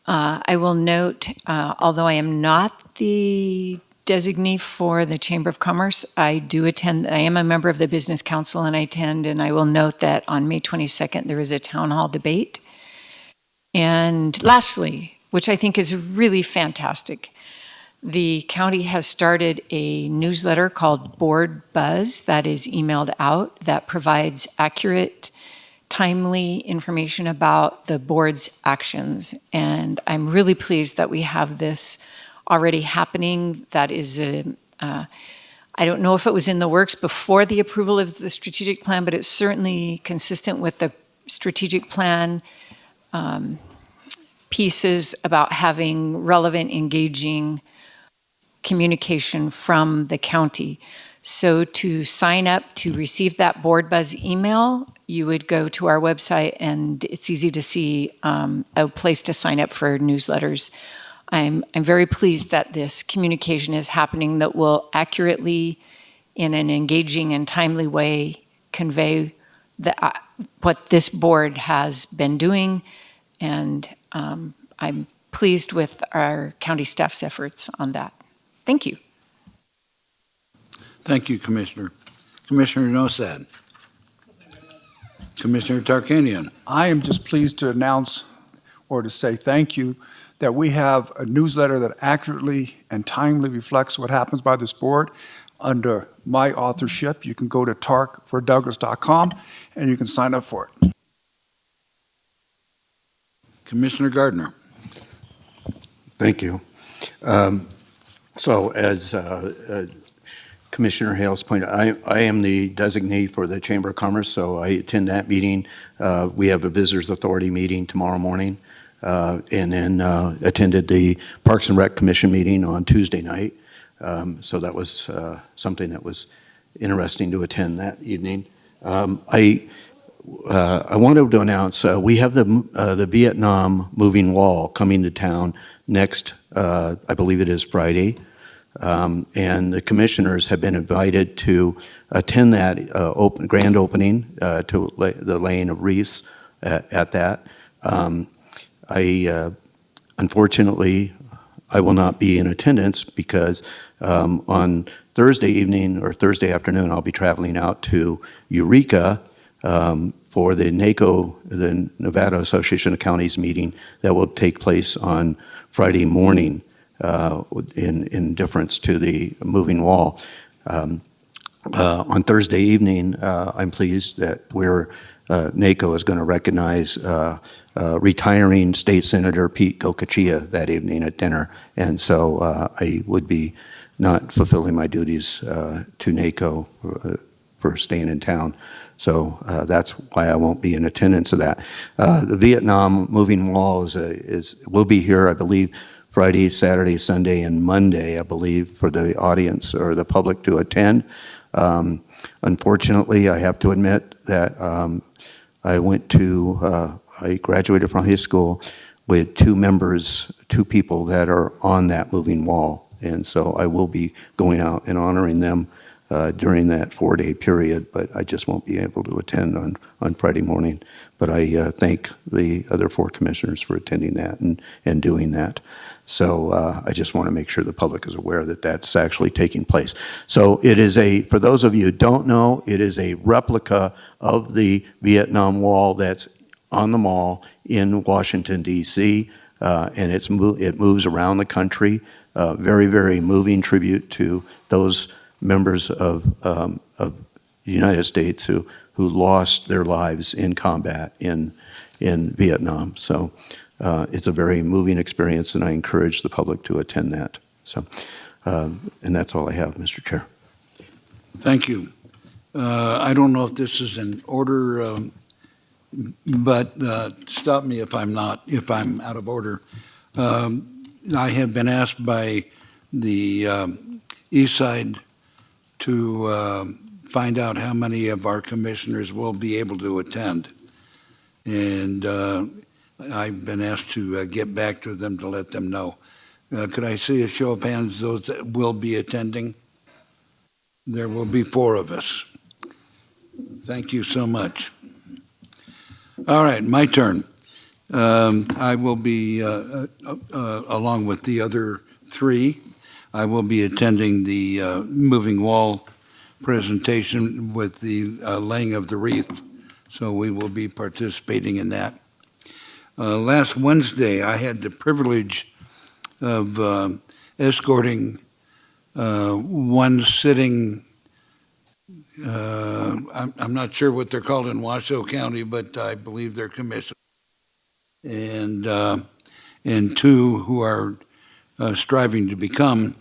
I will note, although I am not the designee for the Chamber of Commerce, I do attend, I am a member of the Business Council and I attend, and I will note that on May 22nd, there is a town hall debate. And lastly, which I think is really fantastic, the county has started a newsletter called Board Buzz that is emailed out that provides accurate, timely information about the board's actions. And I'm really pleased that we have this already happening. That is I don't know if it was in the works before the approval of the strategic plan, but it's certainly consistent with the strategic plan pieces about having relevant, engaging communication from the county. So to sign up to receive that Board Buzz email, you would go to our website and it's easy to see a place to sign up for newsletters. I'm very pleased that this communication is happening that will accurately, in an engaging and timely way, convey what this board has been doing. And I'm pleased with our county staff's efforts on that. Thank you. Thank you, Commissioner. Commissioner Nosad. Commissioner Tarkanian. I am just pleased to announce or to say thank you that we have a newsletter that accurately and timely reflects what happens by this board under my authorship. You can go to tarkfordouglas.com and you can sign up for it. Commissioner Gardner. Thank you. So as Commissioner Hales pointed out, I am the designee for the Chamber of Commerce, so I attend that meeting. We have a Visitors Authority meeting tomorrow morning, and then attended the Parks and Rec Commission meeting on Tuesday night. So that was something that was interesting to attend that evening. I wanted to announce we have the Vietnam moving wall coming to town next, I believe it is Friday. And the commissioners have been invited to attend that grand opening to the laying of wreaths at that. Unfortunately, I will not be in attendance because on Thursday evening or Thursday afternoon, I'll be traveling out to Eureka for the NACO, the Nevada Association of Counties meeting that will take place on Friday morning. In difference to the moving wall. On Thursday evening, I'm pleased that NACO is going to recognize retiring State Senator Pete Gokachia that evening at dinner. And so I would be not fulfilling my duties to NACO for staying in town. So that's why I won't be in attendance of that. The Vietnam moving wall will be here, I believe, Friday, Saturday, Sunday, and Monday, I believe, for the audience or the public to attend. Unfortunately, I have to admit that I graduated from high school with two people that are on that moving wall. And so I will be going out and honoring them during that 4-day period, but I just won't be able to attend on Friday morning. But I thank the other 4 commissioners for attending that and doing that. So I just want to make sure the public is aware that that's actually taking place. So it is for those of you who don't know, it is a replica of the Vietnam Wall that's on the mall in Washington, D.C., and it moves around the country. Very, very moving tribute to those members of the United States who lost their lives in combat in Vietnam. So it's a very moving experience, and I encourage the public to attend that. So, and that's all I have, Mr. Chair. Thank you. I don't know if this is in order, but stop me if I'm out of order. I have been asked by the East Side to find out how many of our commissioners will be able to attend. And I've been asked to get back to them to let them know. Could I see a show of hands, those that will be attending? There will be 4 of us. Thank you so much. All right, my turn. I will be, along with the other three, I will be attending the moving wall presentation with the laying of the wreath, so we will be participating in that. Last Wednesday, I had the privilege of escorting one sitting, I'm not sure what they're called in Washoe County, but I believe they're commissioners, and two who are striving to become,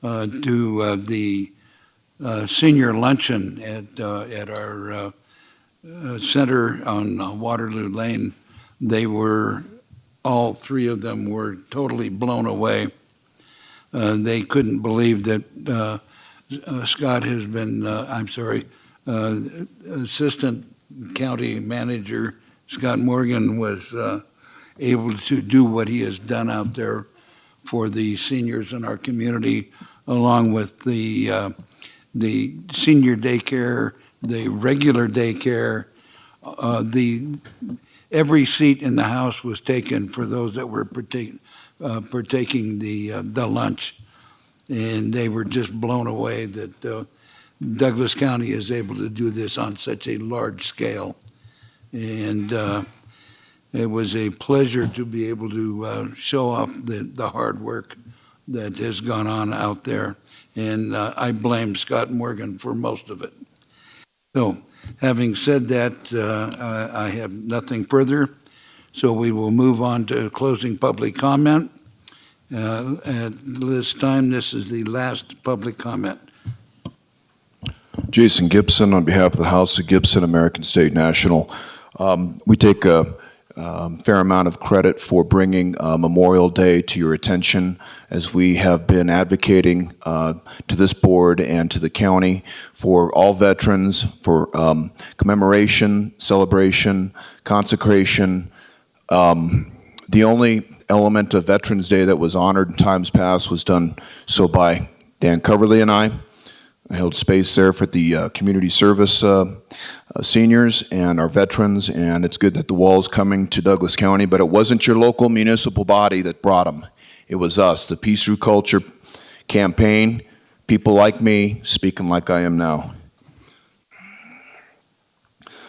to the senior luncheon at our center on Waterloo Lane. They were, all three of them were totally blown away. They couldn't believe that Scott has been, Assistant County Manager Scott Morgan was able to do what he has done out there for the seniors in our community, along with the senior daycare, the regular daycare. Every seat in the house was taken for those that were partaking the lunch, and they were just blown away that Douglas County is able to do this on such a large scale. And it was a pleasure to be able to show off the hard work that has gone on out there. And I blame Scott Morgan for most of it. So, having said that, I have nothing further. So we will move on to closing public comment. At this time, this is the last public comment. Jason Gibson, on behalf of the House of Gibson, American State National. We take a fair amount of credit for bringing Memorial Day to your attention, as we have been advocating to this board and to the county for all veterans, for commemoration, celebration, consecration. The only element of Veterans Day that was honored in times past was done so by Dan Coverly and I. I held space there for the community service seniors and our veterans, and it's good that the wall is coming to Douglas County, but it wasn't your local municipal body that brought them. It was us, the Peace Through Culture campaign, people like me speaking like I am now.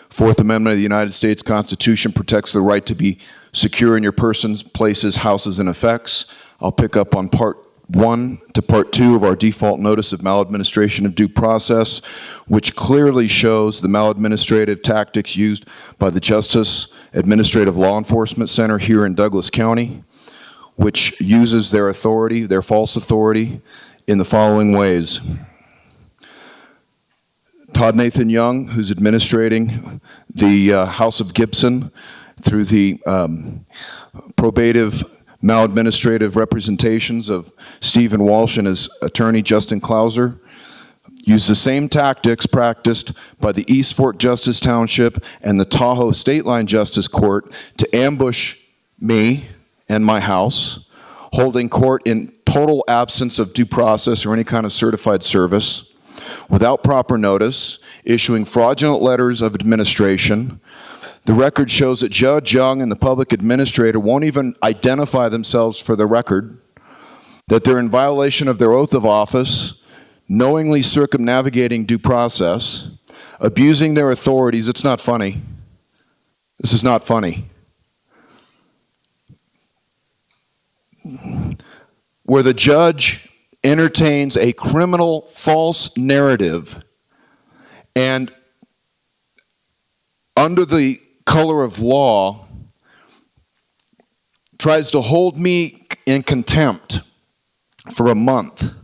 Fourth Amendment of the United States Constitution protects the right to be secure in your persons, places, houses, and effects. I'll pick up on Part 1 to Part 2 of our default notice of maladministration of due process, which clearly shows the maladministrative tactics used by the Justice Administrative Law Enforcement Center here in Douglas County, which uses their authority, their false authority, in the following ways. Todd Nathan Young, who's administrating the House of Gibson through the probative maladministrative representations of Stephen Walsh and his attorney Justin Klauser, used the same tactics practiced by the East Fork Justice Township and the Tahoe State Line Justice Court to ambush me and my house, holding court in total absence of due process or any kind of certified service, without proper notice, issuing fraudulent letters of administration. The record shows that Judge Young and the public administrator won't even identify themselves for the record, that they're in violation of their oath of office, knowingly circumnavigating due process, abusing their authorities. It's not funny. This is not funny. Where the judge entertains a criminal false narrative and under the color of law tries to hold me in contempt for a month,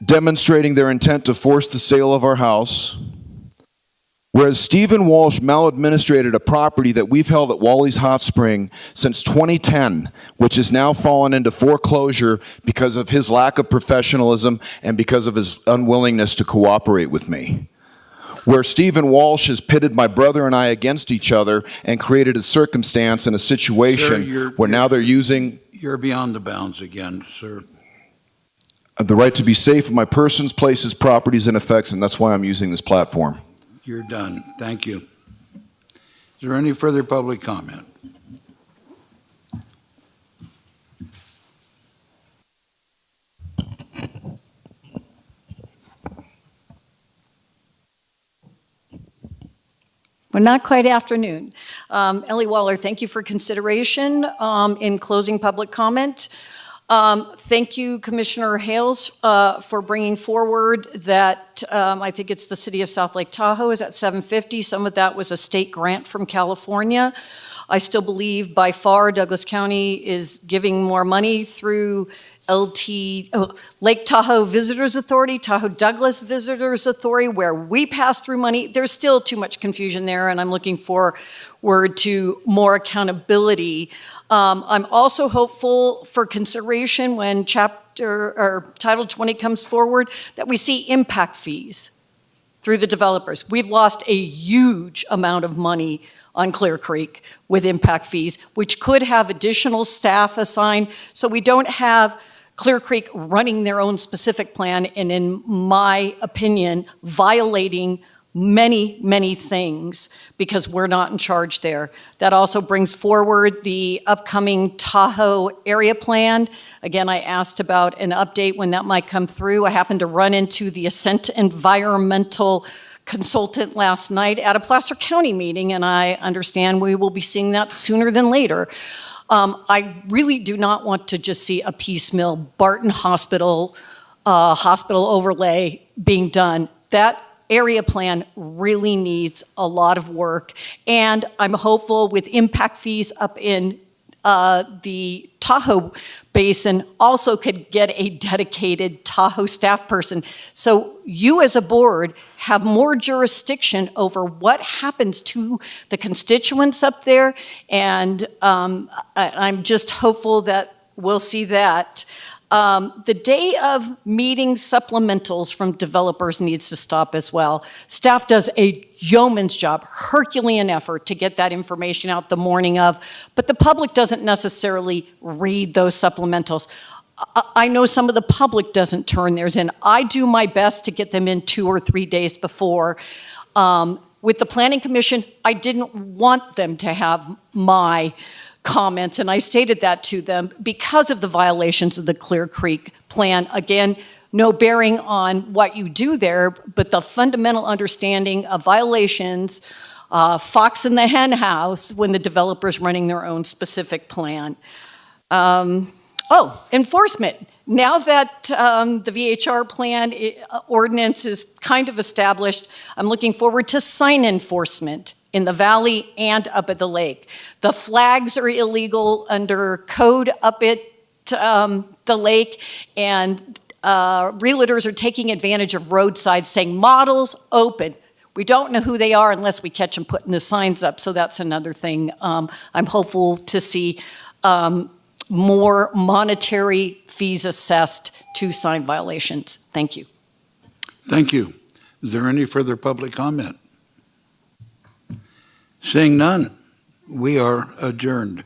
demonstrating their intent to force the sale of our house, whereas Stephen Walsh maladministrated a property that we've held at Wally's Hot Spring since 2010, which has now fallen into foreclosure because of his lack of professionalism and because of his unwillingness to cooperate with me. Where Stephen Walsh has pitted my brother and I against each other and created a circumstance and a situation where now they're using... You're beyond the bounds again, sir. The right to be safe of my persons, places, properties, and effects, and that's why I'm using this platform. You're done. Thank you. Is there any further public comment? Well, not quite afternoon. Ellie Waller, thank you for consideration in closing public comment. Thank you, Commissioner Hales, for bringing forward that I think it's the city of South Lake Tahoe is at $750. Some of that was a state grant from California. I still believe by far Douglas County is giving more money through Lake Tahoe Visitors Authority, Tahoe Douglas Visitors Authority, where we pass through money. There's still too much confusion there, and I'm looking forward to more accountability. I'm also hopeful for consideration when Title 20 comes forward that we see impact fees through the developers. We've lost a huge amount of money on Clear Creek with impact fees, which could have additional staff assigned, so we don't have Clear Creek running their own specific plan, and in my opinion, violating many, many things because we're not in charge there. That also brings forward the upcoming Tahoe area plan. Again, I asked about an update when that might come through. I happened to run into the Ascent environmental consultant last night at a Placer County meeting, and I understand we will be seeing that sooner than later. I really do not want to just see a piecemeal Barton Hospital overlay being done. That area plan really needs a lot of work, and I'm hopeful with impact fees up in the Tahoe Basin also could get a dedicated Tahoe staff person. So you as a board have more jurisdiction over what happens to the constituents up there, and I'm just hopeful that we'll see that. The day of meeting supplementals from developers needs to stop as well. Staff does a yeoman's job, Herculean effort to get that information out the morning of, but the public doesn't necessarily read those supplementals. I know some of the public doesn't turn theirs in. I do my best to get them in 2 or 3 days before. With the Planning Commission, I didn't want them to have my comments, and I stated that to them because of the violations of the Clear Creek plan. Again, no bearing on what you do there, but the fundamental understanding of violations, fox in the hen house when the developer's running their own specific plan. Enforcement. Now that the VHR plan ordinance is kind of established, I'm looking forward to sign enforcement in the valley and up at the lake. The flags are illegal under code up at the lake, and realtors are taking advantage of roadsides saying models open. We don't know who they are unless we catch them putting the signs up, so that's another thing. I'm hopeful to see more monetary fees assessed to sign violations. Thank you. Thank you. Is there any further public comment? Seeing none, we are adjourned.